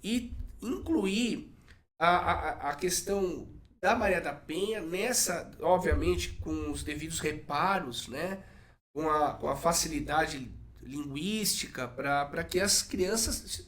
Speaker 2: e incluir a questão da Maria da Penha nessa, obviamente, com os devidos reparos, né? Com a facilidade linguística para que as crianças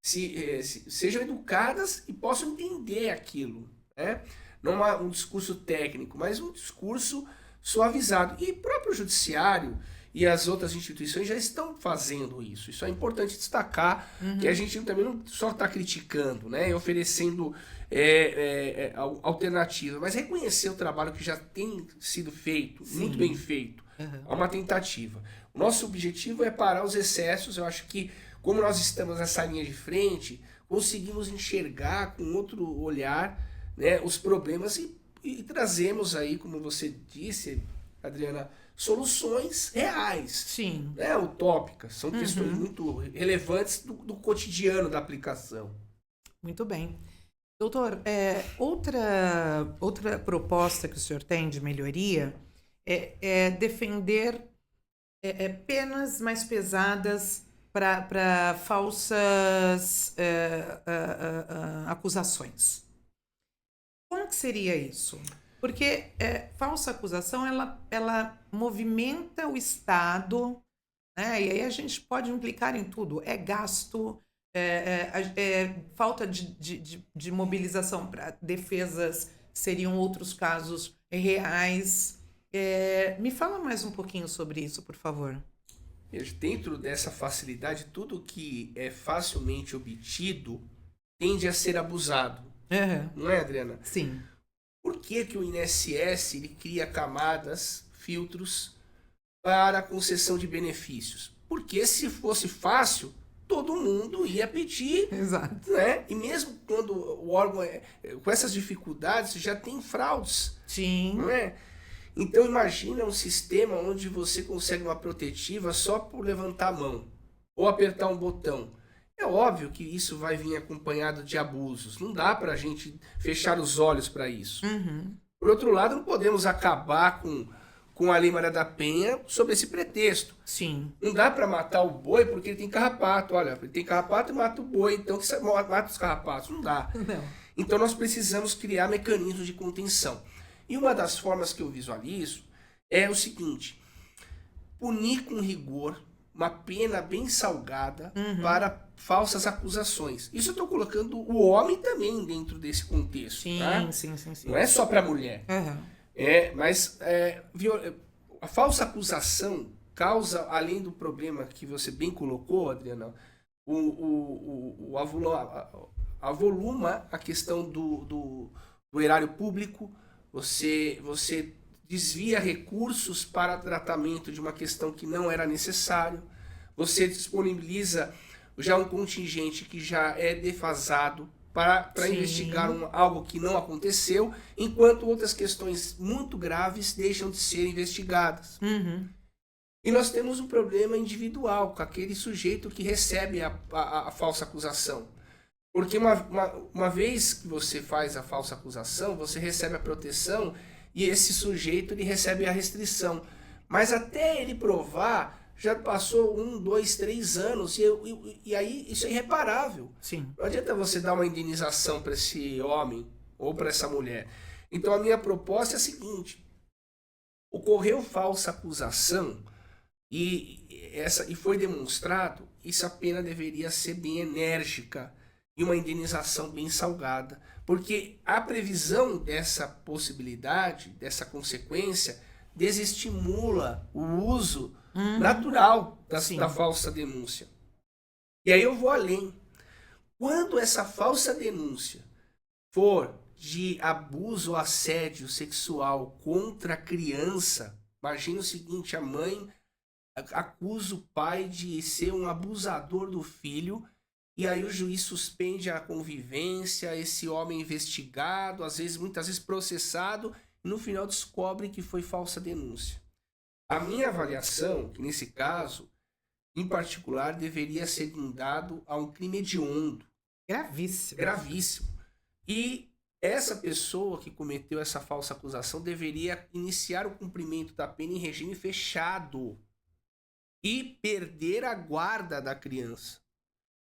Speaker 2: sejam educadas e possam entender aquilo, né? Não um discurso técnico, mas um discurso suavizado. E o próprio judiciário e as outras instituições já estão fazendo isso. Isso é importante destacar, que a gente também não só está criticando, né, oferecendo alternativa, mas reconhecer o trabalho que já tem sido feito, muito bem feito. Há uma tentativa. O nosso objetivo é parar os excessos. Eu acho que, como nós estamos nessa linha de frente, conseguimos enxergar com outro olhar, né, os problemas e trazemos aí, como você disse, Adriana, soluções reais.
Speaker 1: Sim.
Speaker 2: Né, utópicas. São questões muito relevantes do cotidiano da aplicação.
Speaker 1: Muito bem. Doutor, outra proposta que o senhor tem de melhoria é defender penas mais pesadas para falsas acusações. Como que seria isso? Porque falsa acusação, ela movimenta o Estado, né? E aí a gente pode implicar em tudo. É gasto, falta de mobilização para defesas, seriam outros casos reais. Me fala mais um pouquinho sobre isso, por favor.
Speaker 2: Dentro dessa facilidade, tudo que é facilmente obtido tende a ser abusado. Não é, Adriana?
Speaker 1: Sim.
Speaker 2: Por que o INSS ele cria camadas, filtros para a concessão de benefícios? Porque se fosse fácil, todo mundo ia pedir.
Speaker 1: Exato.
Speaker 2: Né? E mesmo quando o órgão com essas dificuldades, já tem fraudes.
Speaker 1: Sim.
Speaker 2: Não é? Então imagina um sistema onde você consegue uma protetiva só por levantar a mão ou apertar um botão. É óbvio que isso vai vir acompanhado de abusos. Não dá para a gente fechar os olhos para isso. Por outro lado, não podemos acabar com a Lei Maria da Penha sob esse pretexto.
Speaker 1: Sim.
Speaker 2: Não dá para matar o boi porque ele tem carrapato. Olha, ele tem carrapato e mata o boi, então que mata os carrapatos. Não dá.
Speaker 1: Não.
Speaker 2: Então nós precisamos criar mecanismos de contenção. E uma das formas que eu visualizo é o seguinte: punir com rigor, uma pena bem salgada para falsas acusações. Isso eu estou colocando o homem também dentro desse contexto.
Speaker 1: Sim,
Speaker 2: tá?
Speaker 1: sim.
Speaker 2: Não é só para a mulher. Mas a falsa acusação causa, além do problema que você bem colocou, Adriana, avoluma a questão do erário público. Você desvia recursos para tratamento de uma questão que não era necessário. Você disponibiliza já um contingente que já é defasado para investigar
Speaker 1: Sim.
Speaker 2: algo que não aconteceu, enquanto outras questões muito graves deixam de ser investigadas.
Speaker 1: Uhum.
Speaker 2: E nós temos um problema individual com aquele sujeito que recebe a falsa acusação. Porque uma vez que você faz a falsa acusação, você recebe a proteção e esse sujeito ele recebe a restrição. Mas até ele provar, já passou 1, 2, 3 anos e aí isso é irreparável.
Speaker 1: Sim.
Speaker 2: Não adianta você dar uma indenização para esse homem ou para essa mulher. Então a minha proposta é a seguinte: ocorreu falsa acusação e foi demonstrado, isso a pena deveria ser bem enérgica e uma indenização bem salgada, porque a previsão dessa possibilidade, dessa consequência, desestimula o uso
Speaker 1: Uhum.
Speaker 2: natural
Speaker 1: Sim.
Speaker 2: da falsa denúncia. E aí eu vou além. Quando essa falsa denúncia for de abuso ou assédio sexual contra a criança, imagina o seguinte: a mãe acusa o pai de ser um abusador do filho, e aí o juiz suspende a convivência, esse homem é investigado, muitas vezes processado, e no final descobre que foi falsa denúncia. A minha avaliação, que nesse caso, em particular, deveria ser guindado a um crime hediondo,
Speaker 1: Gravíssimo.
Speaker 2: gravíssimo. E essa pessoa que cometeu essa falsa acusação deveria iniciar o cumprimento da pena em regime fechado e perder a guarda da criança.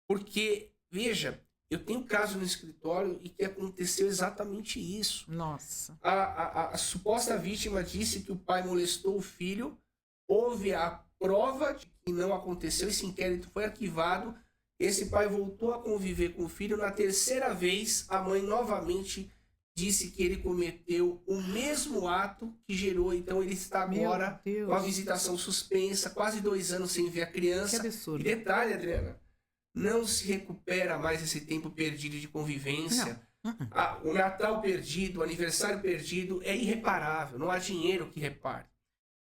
Speaker 2: Porque, veja, eu tenho caso no escritório e que aconteceu exatamente isso.
Speaker 1: Nossa.
Speaker 2: A suposta vítima disse que o pai molestou o filho, houve a prova de que não aconteceu, esse inquérito foi arquivado, esse pai voltou a conviver com o filho, na terceira vez a mãe novamente disse que ele cometeu o mesmo ato que gerou, então ele está agora com a visitação suspensa, quase 2 anos sem ver a criança.
Speaker 1: Que absurdo.
Speaker 2: E detalhe, Adriana, não se recupera mais esse tempo perdido de convivência. O Natal perdido, o aniversário perdido é irreparável, não há dinheiro que repare.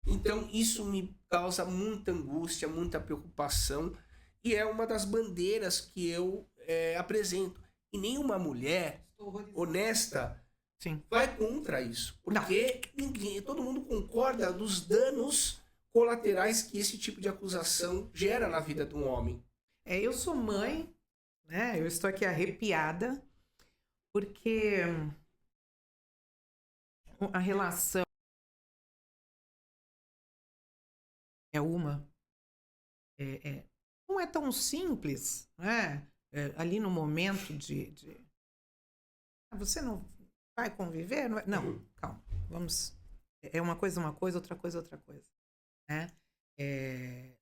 Speaker 2: Então isso me causa muita angústia, muita preocupação, e é uma das bandeiras que eu apresento. E nenhuma mulher honesta
Speaker 1: Sim.
Speaker 2: vai contra isso, porque todo mundo concorda dos danos colaterais que esse tipo de acusação gera na vida de um homem.
Speaker 1: Eu sou mãe, né? Eu estou aqui arrepiada, porque a relação é uma. Não é tão simples, né? Ali no momento você não vai conviver? Não, calma. Vamos. É uma coisa, outra coisa, outra coisa. Né?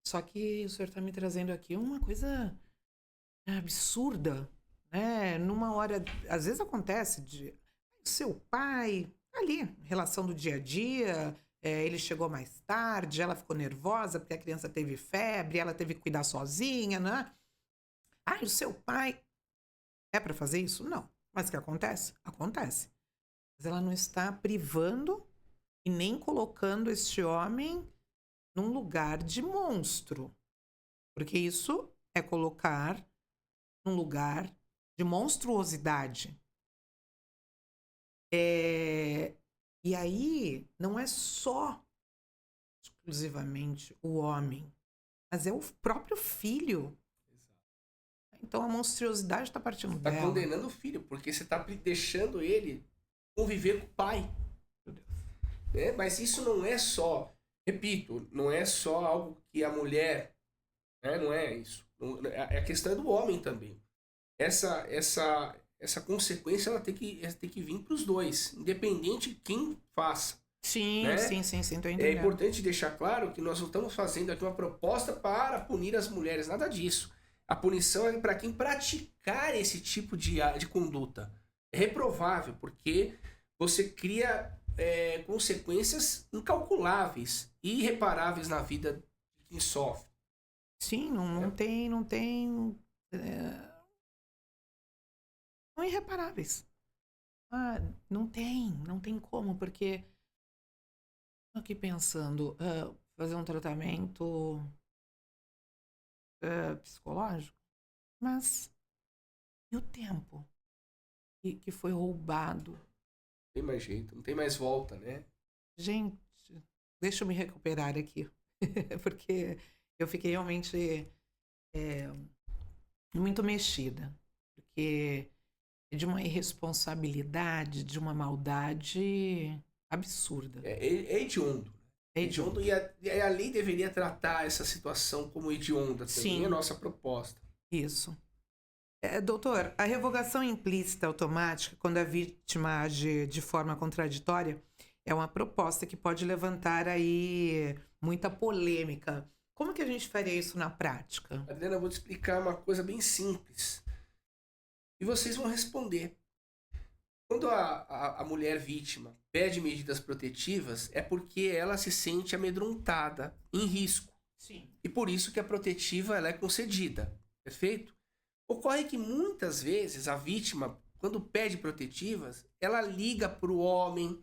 Speaker 1: Só que o senhor está me trazendo aqui uma coisa absurda, né? Numa hora, às vezes acontece de seu pai, ali, relação do dia a dia, ele chegou mais tarde, ela ficou nervosa porque a criança teve febre, ela teve que cuidar sozinha, né? O seu pai é para fazer isso? Não. Mas o que acontece? Acontece. Mas ela não está privando e nem colocando este homem num lugar de monstro. Porque isso é colocar num lugar de monstruosidade. E aí, não é só exclusivamente o homem, mas é o próprio filho. Então a monstruosidade está partindo dela.
Speaker 2: Está condenando o filho, porque você está deixando ele conviver com o pai. Mas isso não é só, repito, não é só algo que a mulher, não é isso. A questão é do homem também. Essa consequência ela tem que vir para os dois, independente de quem faça.
Speaker 1: Sim,
Speaker 2: né?
Speaker 1: sim, tô entendendo.
Speaker 2: É importante deixar claro que nós não estamos fazendo aqui uma proposta para punir as mulheres, nada disso. A punição é para quem praticar esse tipo de conduta. É reprovável, porque você cria consequências incalculáveis e irreparáveis na vida de quem sofre.
Speaker 1: Sim, não tem. São irreparáveis. Não tem como, porque tô aqui pensando, fazer um tratamento psicológico? Mas e o tempo que foi roubado?
Speaker 2: Não tem mais jeito, não tem mais volta, né?
Speaker 1: Gente, deixa eu me recuperar aqui. Porque eu fiquei realmente muito mexida. Porque é de uma irresponsabilidade, de uma maldade absurda.
Speaker 2: É hediondo.
Speaker 1: É
Speaker 2: Hediondo
Speaker 1: hediondo.
Speaker 2: e a lei deveria tratar essa situação como hedionda também, é a
Speaker 1: Sim,
Speaker 2: nossa proposta.
Speaker 1: isso. Doutor, a revogação implícita automática, quando a vítima age de forma contraditória, é uma proposta que pode levantar aí muita polêmica. Como que a gente faria isso na prática?
Speaker 2: Adriana, eu vou te explicar uma coisa bem simples. E vocês vão responder. Quando a mulher vítima pede medidas protetivas, é porque ela se sente amedrontada, em risco.
Speaker 1: Sim.
Speaker 2: E por isso que a protetiva ela é concedida. Perfeito? Ocorre que muitas vezes a vítima, quando pede protetivas, ela liga para o homem,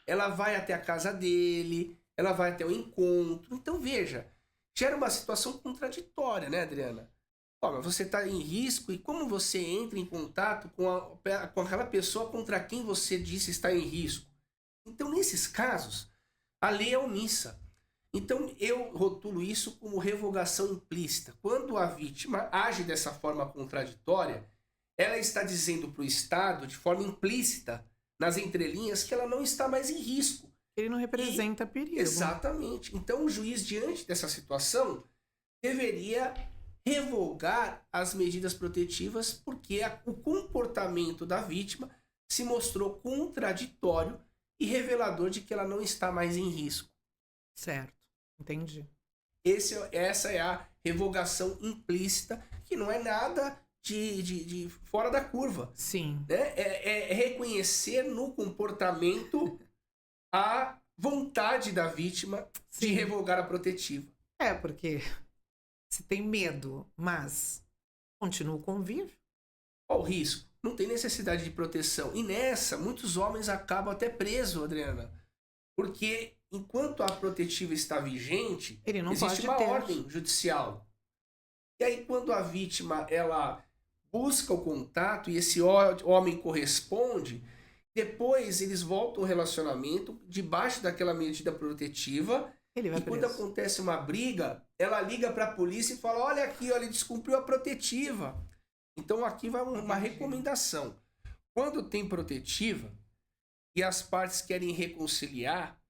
Speaker 2: ela vai até a casa dele, ela vai até o encontro. Então veja, gera uma situação contraditória, né, Adriana? Ó, mas você está em risco e como você entra em contato com aquela pessoa contra quem você disse estar em risco? Então, nesses casos, a lei é omissa. Então, eu rotulo isso como revogação implícita. Quando a vítima age dessa forma contraditória, ela está dizendo para o Estado, de forma implícita, nas entrelinhas, que ela não está mais em risco.
Speaker 1: Ele não representa perigo.
Speaker 2: Exatamente. Então, o juiz, diante dessa situação, deveria revogar as medidas protetivas porque o comportamento da vítima se mostrou contraditório e revelador de que ela não está mais em risco.
Speaker 1: Certo, entendi.
Speaker 2: Essa é a revogação implícita, que não é nada de fora da curva.
Speaker 1: Sim.
Speaker 2: Né? É reconhecer no comportamento a vontade da vítima de
Speaker 1: Sim.
Speaker 2: revogar a protetiva.
Speaker 1: Porque se tem medo, mas continua o convívio.
Speaker 2: Qual o risco? Não tem necessidade de proteção. E nessa, muitos homens acabam até presos, Adriana. Porque enquanto a protetiva está vigente,
Speaker 1: Ele não
Speaker 2: existe
Speaker 1: pode
Speaker 2: uma
Speaker 1: ter.
Speaker 2: ordem judicial. E aí, quando a vítima ela busca o contato e esse homem corresponde, depois eles voltam ao relacionamento debaixo daquela medida protetiva.
Speaker 1: Ele vai
Speaker 2: E quando
Speaker 1: preso.
Speaker 2: acontece uma briga, ela liga para a polícia e fala: olha aqui, olha, ele descumpriu a protetiva. Então aqui vai uma recomendação. Quando tem protetiva e as partes querem reconciliar,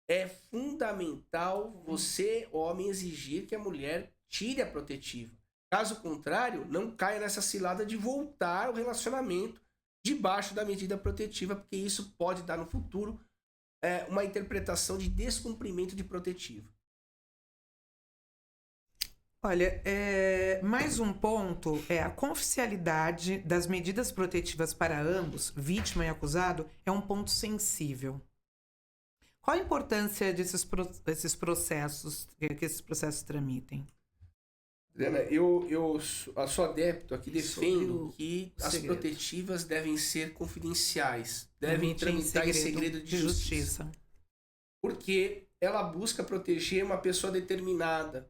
Speaker 2: é fundamental você, homem, exigir que a mulher tire a protetiva. Caso contrário, não caia nessa cilada de voltar ao relacionamento debaixo da medida protetiva, porque isso pode dar no futuro uma interpretação de descumprimento de protetiva.
Speaker 1: Olha, mais um ponto é a confidencialidade das medidas protetivas para ambos, vítima e acusado, é um ponto sensível. Qual a importância desses processos, que esses processos tramitem?
Speaker 2: Adriana, eu sou adepto aqui, defendo que as
Speaker 1: segredo.
Speaker 2: protetivas devem ser confidenciais, devem tramitar em segredo de justiça. Porque ela busca proteger uma pessoa determinada.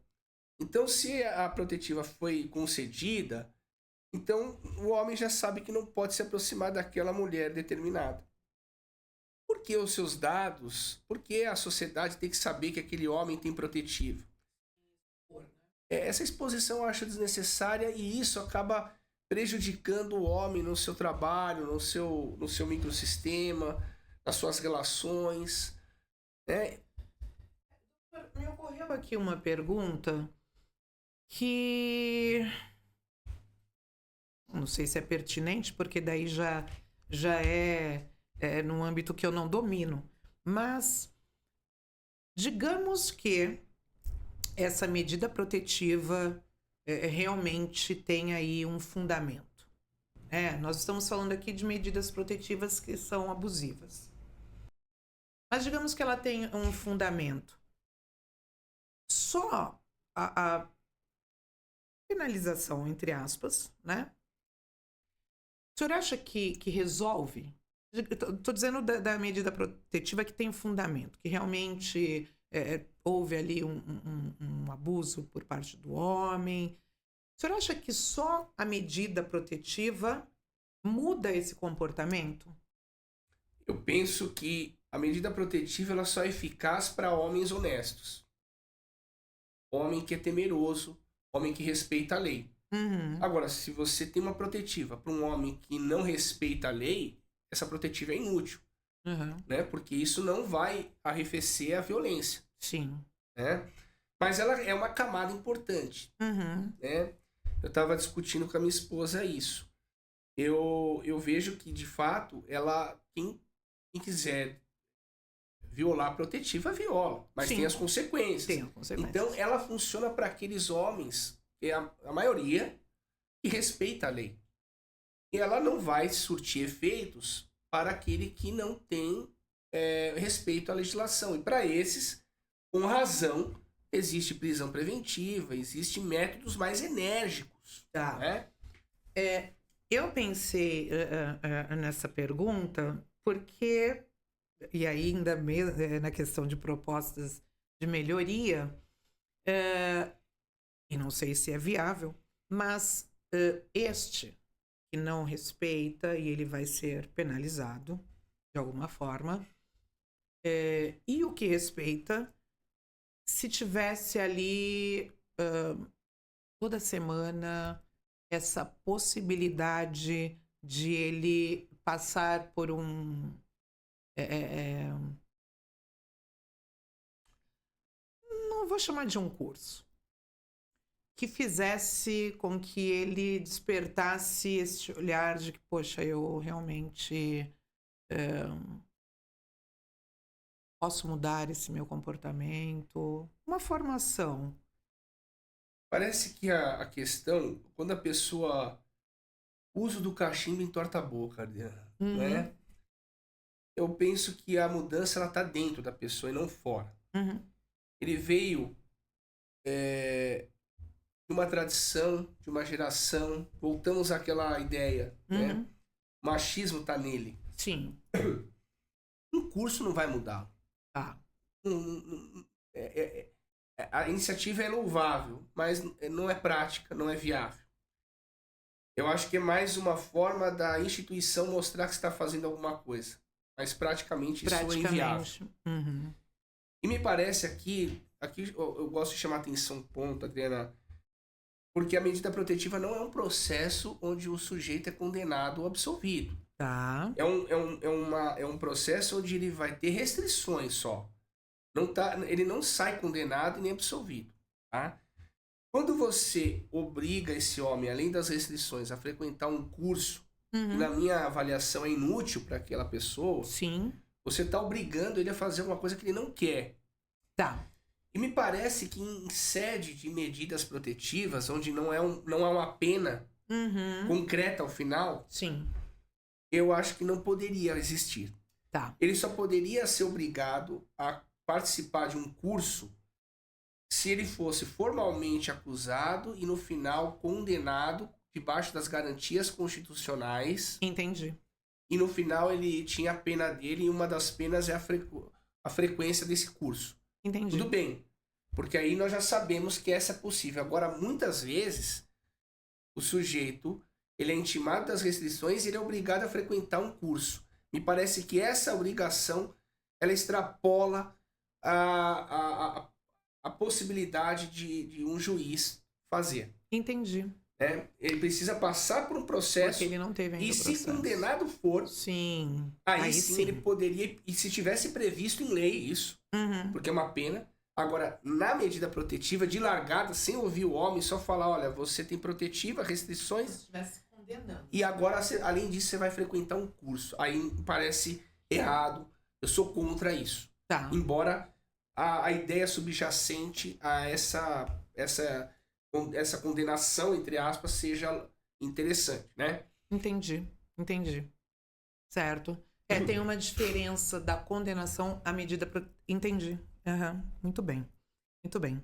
Speaker 2: Então, se a protetiva foi concedida, então o homem já sabe que não pode se aproximar daquela mulher determinada. Por que os seus dados? Por que a sociedade tem que saber que aquele homem tem protetiva? Essa exposição eu acho desnecessária e isso acaba prejudicando o homem no seu trabalho, no seu microsistema, nas suas relações. Né?
Speaker 1: Me ocorreu aqui uma pergunta que não sei se é pertinente, porque daí já é num âmbito que eu não domino. Mas digamos que essa medida protetiva realmente tem aí um fundamento. Nós estamos falando aqui de medidas protetivas que são abusivas. Mas digamos que ela tem um fundamento. Só a penalização, entre aspas, né? O senhor acha que resolve? Estou dizendo da medida protetiva que tem fundamento, que realmente houve ali um abuso por parte do homem. O senhor acha que só a medida protetiva muda esse comportamento?
Speaker 2: Eu penso que a medida protetiva ela só é eficaz para homens honestos. Homem que é temeroso, homem que respeita a lei.
Speaker 1: Uhum,
Speaker 2: Agora, se você tem uma protetiva para um homem que não respeita a lei, essa protetiva é inútil,
Speaker 1: uhum,
Speaker 2: né? Porque isso não vai arrefecer a violência,
Speaker 1: sim.
Speaker 2: né? Mas ela é uma camada importante,
Speaker 1: Uhum,
Speaker 2: né? Eu estava discutindo com a minha esposa isso. Eu vejo que, de fato, quem quiser violar a protetiva, viola, mas tem
Speaker 1: sim,
Speaker 2: as consequências.
Speaker 1: tem
Speaker 2: Então,
Speaker 1: consequências.
Speaker 2: ela funciona para aqueles homens, que é a maioria, que respeita a lei. E ela não vai surtir efeitos para aquele que não tem respeito à legislação. E para esses, com razão, existe prisão preventiva, existem métodos mais enérgicos.
Speaker 1: Tá.
Speaker 2: Né?
Speaker 1: Eu pensei nessa pergunta porque, e ainda mesmo na questão de propostas de melhoria, e não sei se é viável, mas este que não respeita e ele vai ser penalizado de alguma forma, e o que respeita, se tivesse ali toda semana essa possibilidade de ele passar por não vou chamar de um curso, que fizesse com que ele despertasse esse olhar de que, poxa, eu realmente posso mudar esse meu comportamento. Uma formação.
Speaker 2: Parece que a questão, quando a pessoa usa do cachimbo entorta a boca, Adriana,
Speaker 1: Uhum,
Speaker 2: né? Eu penso que a mudança ela está dentro da pessoa e não fora.
Speaker 1: uhum,
Speaker 2: Ele veio de uma tradição, de uma geração. Voltamos àquela ideia, né?
Speaker 1: uhum.
Speaker 2: O machismo está nele.
Speaker 1: Sim,
Speaker 2: Um curso não vai mudar.
Speaker 1: tá.
Speaker 2: A iniciativa é louvável, mas não é prática, não é viável. Eu acho que é mais uma forma da instituição mostrar que está fazendo alguma coisa. Mas praticamente isso é inviável.
Speaker 1: Praticamente. Uhum.
Speaker 2: E me parece aqui eu gosto de chamar atenção um ponto, Adriana, porque a medida protetiva não é um processo onde o sujeito é condenado ou absolvido.
Speaker 1: Tá.
Speaker 2: É um processo onde ele vai ter restrições só. Ele não sai condenado e nem absolvido. Tá? Quando você obriga esse homem, além das restrições, a frequentar um curso, que na
Speaker 1: Uhum.
Speaker 2: minha avaliação é inútil para aquela pessoa,
Speaker 1: Sim.
Speaker 2: você está obrigando ele a fazer uma coisa que ele não quer.
Speaker 1: Tá.
Speaker 2: E me parece que em sede de medidas protetivas, onde não há uma pena
Speaker 1: Uhum.
Speaker 2: concreta ao final,
Speaker 1: Sim.
Speaker 2: eu acho que não poderia existir.
Speaker 1: Tá.
Speaker 2: Ele só poderia ser obrigado a participar de um curso se ele fosse formalmente acusado e no final condenado debaixo das garantias constitucionais
Speaker 1: Entendi.
Speaker 2: e no final ele tinha a pena dele e uma das penas é a frequência desse curso.
Speaker 1: Entendi.
Speaker 2: Tudo bem, porque aí nós já sabemos que essa é possível. Agora, muitas vezes, o sujeito ele é intimado das restrições e ele é obrigado a frequentar um curso. Me parece que essa obrigação ela extrapola a possibilidade de um juiz fazer.
Speaker 1: Entendi.
Speaker 2: Né? Ele precisa passar por um processo
Speaker 1: Porque ele não teve ainda
Speaker 2: e
Speaker 1: o
Speaker 2: se
Speaker 1: processo.
Speaker 2: condenado for,
Speaker 1: Sim.
Speaker 2: aí sim ele poderia, e se tivesse previsto em lei isso,
Speaker 1: Uhum.
Speaker 2: porque é uma pena. Agora, na medida protetiva, de largada, sem ouvir o homem, só falar, olha, você tem protetiva, restrições,
Speaker 1: Se estivesse condenando.
Speaker 2: e agora, além disso, você vai frequentar um curso. Aí me parece errado, eu sou contra isso.
Speaker 1: Tá.
Speaker 2: Embora a ideia subjacente a essa condenação, entre aspas, seja interessante, né?
Speaker 1: Entendi. Entendi. Certo. Tem uma diferença da condenação à medida... Entendi. Aham. Muito bem. Muito bem.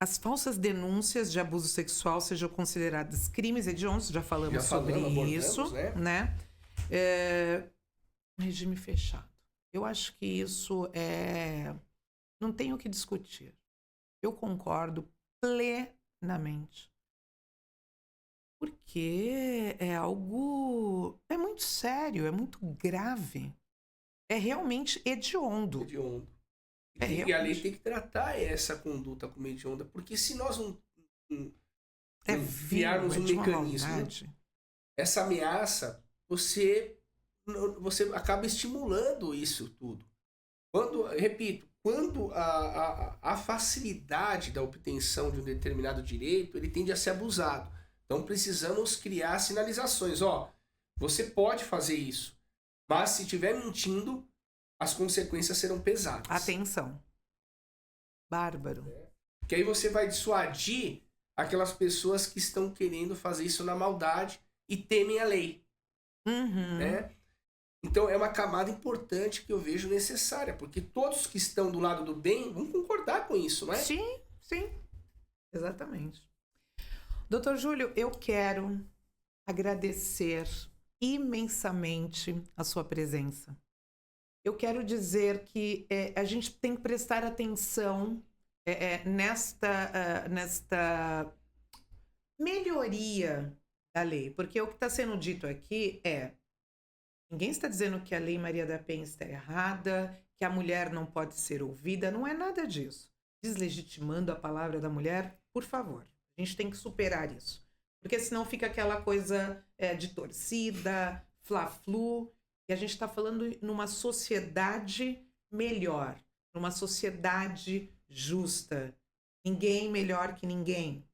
Speaker 1: As falsas denúncias de abuso sexual sejam consideradas crimes hediondos, já falamos sobre isso, né? Regime fechado. Eu acho que isso é não tem o que discutir. Eu concordo plenamente. Porque é algo... É muito sério, é muito grave. É realmente hediondo.
Speaker 2: Hediondo.
Speaker 1: É
Speaker 2: E a lei
Speaker 1: realmente...
Speaker 2: tem que tratar essa conduta como hedionda, porque se nós
Speaker 1: É
Speaker 2: não
Speaker 1: vil,
Speaker 2: criarmos
Speaker 1: é
Speaker 2: um
Speaker 1: de uma
Speaker 2: mecanismo,
Speaker 1: maldade.
Speaker 2: essa ameaça, você acaba estimulando isso tudo. Quando, repito, quando a facilidade da obtenção de um determinado direito, ele tende a ser abusado. Então precisamos criar sinalizações. Ó, você pode fazer isso, mas se estiver mentindo, as consequências serão pesadas.
Speaker 1: Atenção. Bárbaro.
Speaker 2: Porque aí você vai dissuadir aquelas pessoas que estão querendo fazer isso na maldade e temem a lei.
Speaker 1: Uhum.
Speaker 2: Né? Então é uma camada importante que eu vejo necessária, porque todos que estão do lado do bem vão concordar com isso, não é?
Speaker 1: Sim, sim. Exatamente. Doutor Júlio, eu quero agradecer imensamente a sua presença. Eu quero dizer que a gente tem que prestar atenção nesta melhoria da lei, porque o que está sendo dito aqui ninguém está dizendo que a Lei Maria da Penha está errada, que a mulher não pode ser ouvida, não é nada disso. Deslegitimando a palavra da mulher, por favor. A gente tem que superar isso. Porque senão fica aquela coisa de torcida, fla-flu, e a gente está falando numa sociedade melhor, numa sociedade justa. Ninguém melhor que ninguém.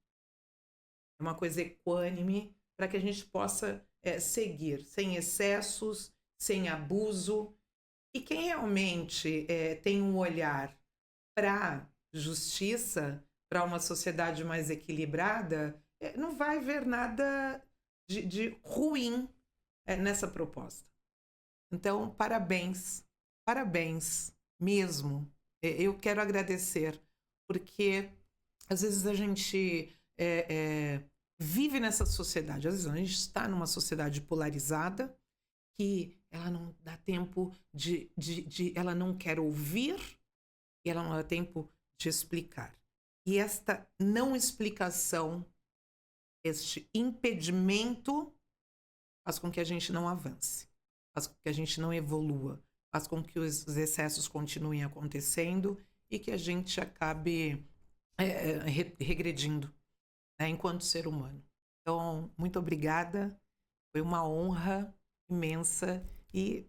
Speaker 1: É uma coisa equânime para que a gente possa seguir sem excessos, sem abuso. E quem realmente tem um olhar para justiça, para uma sociedade mais equilibrada, não vai ver nada de ruim nessa proposta. Então, parabéns, parabéns mesmo. Eu quero agradecer, porque às vezes a gente vive nessa sociedade, às vezes a gente está numa sociedade polarizada, que ela não dá tempo ela não quer ouvir e ela não dá tempo de explicar. E esta não explicação, este impedimento, faz com que a gente não avance, faz com que a gente não evolua, faz com que os excessos continuem acontecendo e que a gente acabe regredindo, né, enquanto ser humano. Então, muito obrigada, foi uma honra imensa e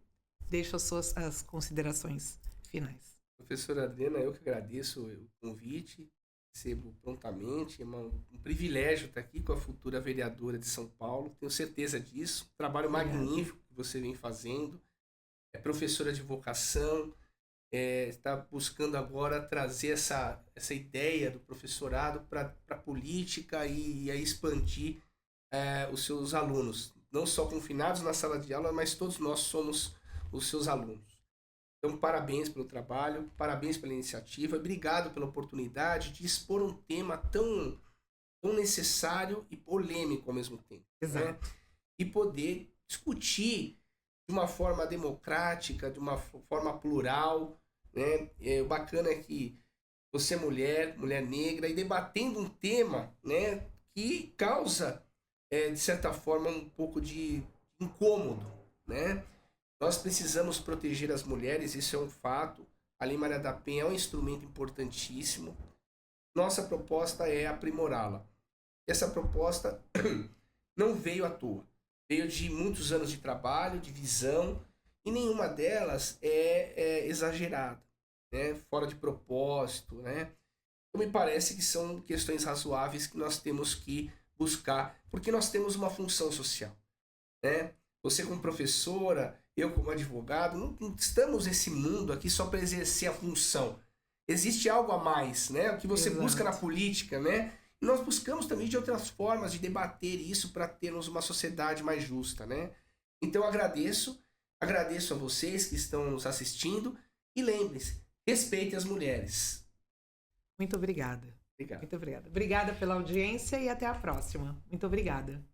Speaker 1: deixo as considerações finais.
Speaker 2: Professora Adriana, eu que agradeço o convite, recebo prontamente, é um privilégio estar aqui com a futura vereadora de São Paulo, tenho certeza disso, trabalho magnífico que você vem fazendo, é professora de vocação, está buscando agora trazer essa ideia do professorado para a política e aí expandir os seus alunos, não só confinados na sala de aula, mas todos nós somos os seus alunos. Então, parabéns pelo trabalho, parabéns pela iniciativa, obrigado pela oportunidade de expor um tema tão necessário e polêmico ao mesmo tempo.
Speaker 1: Exato.
Speaker 2: Né? E poder discutir de uma forma democrática, de uma forma plural. Né? O bacana é que você é mulher negra, e debatendo um tema, né, que causa, de certa forma, um pouco de incômodo, né? Nós precisamos proteger as mulheres, isso é um fato. A Lei Maria da Penha é um instrumento importantíssimo. Nossa proposta é aprimorá-la. Essa proposta não veio à toa. Veio de muitos anos de trabalho, de visão, e nenhuma delas é exagerada, né? Fora de propósito, né? Então, me parece que são questões razoáveis que nós temos que buscar, porque nós temos uma função social, né? Você como professora, eu como advogado, não estamos nesse mundo aqui só para exercer a função. Existe algo a mais, né? O que você
Speaker 1: Exato.
Speaker 2: busca na política, né? E nós buscamos também de outras formas de debater isso para termos uma sociedade mais justa, né? Então agradeço a vocês que estão nos assistindo e lembrem-se, respeitem as mulheres.
Speaker 1: Muito obrigada.
Speaker 2: Obrigado.
Speaker 1: Muito obrigada. Obrigada pela audiência e até a próxima. Muito obrigada.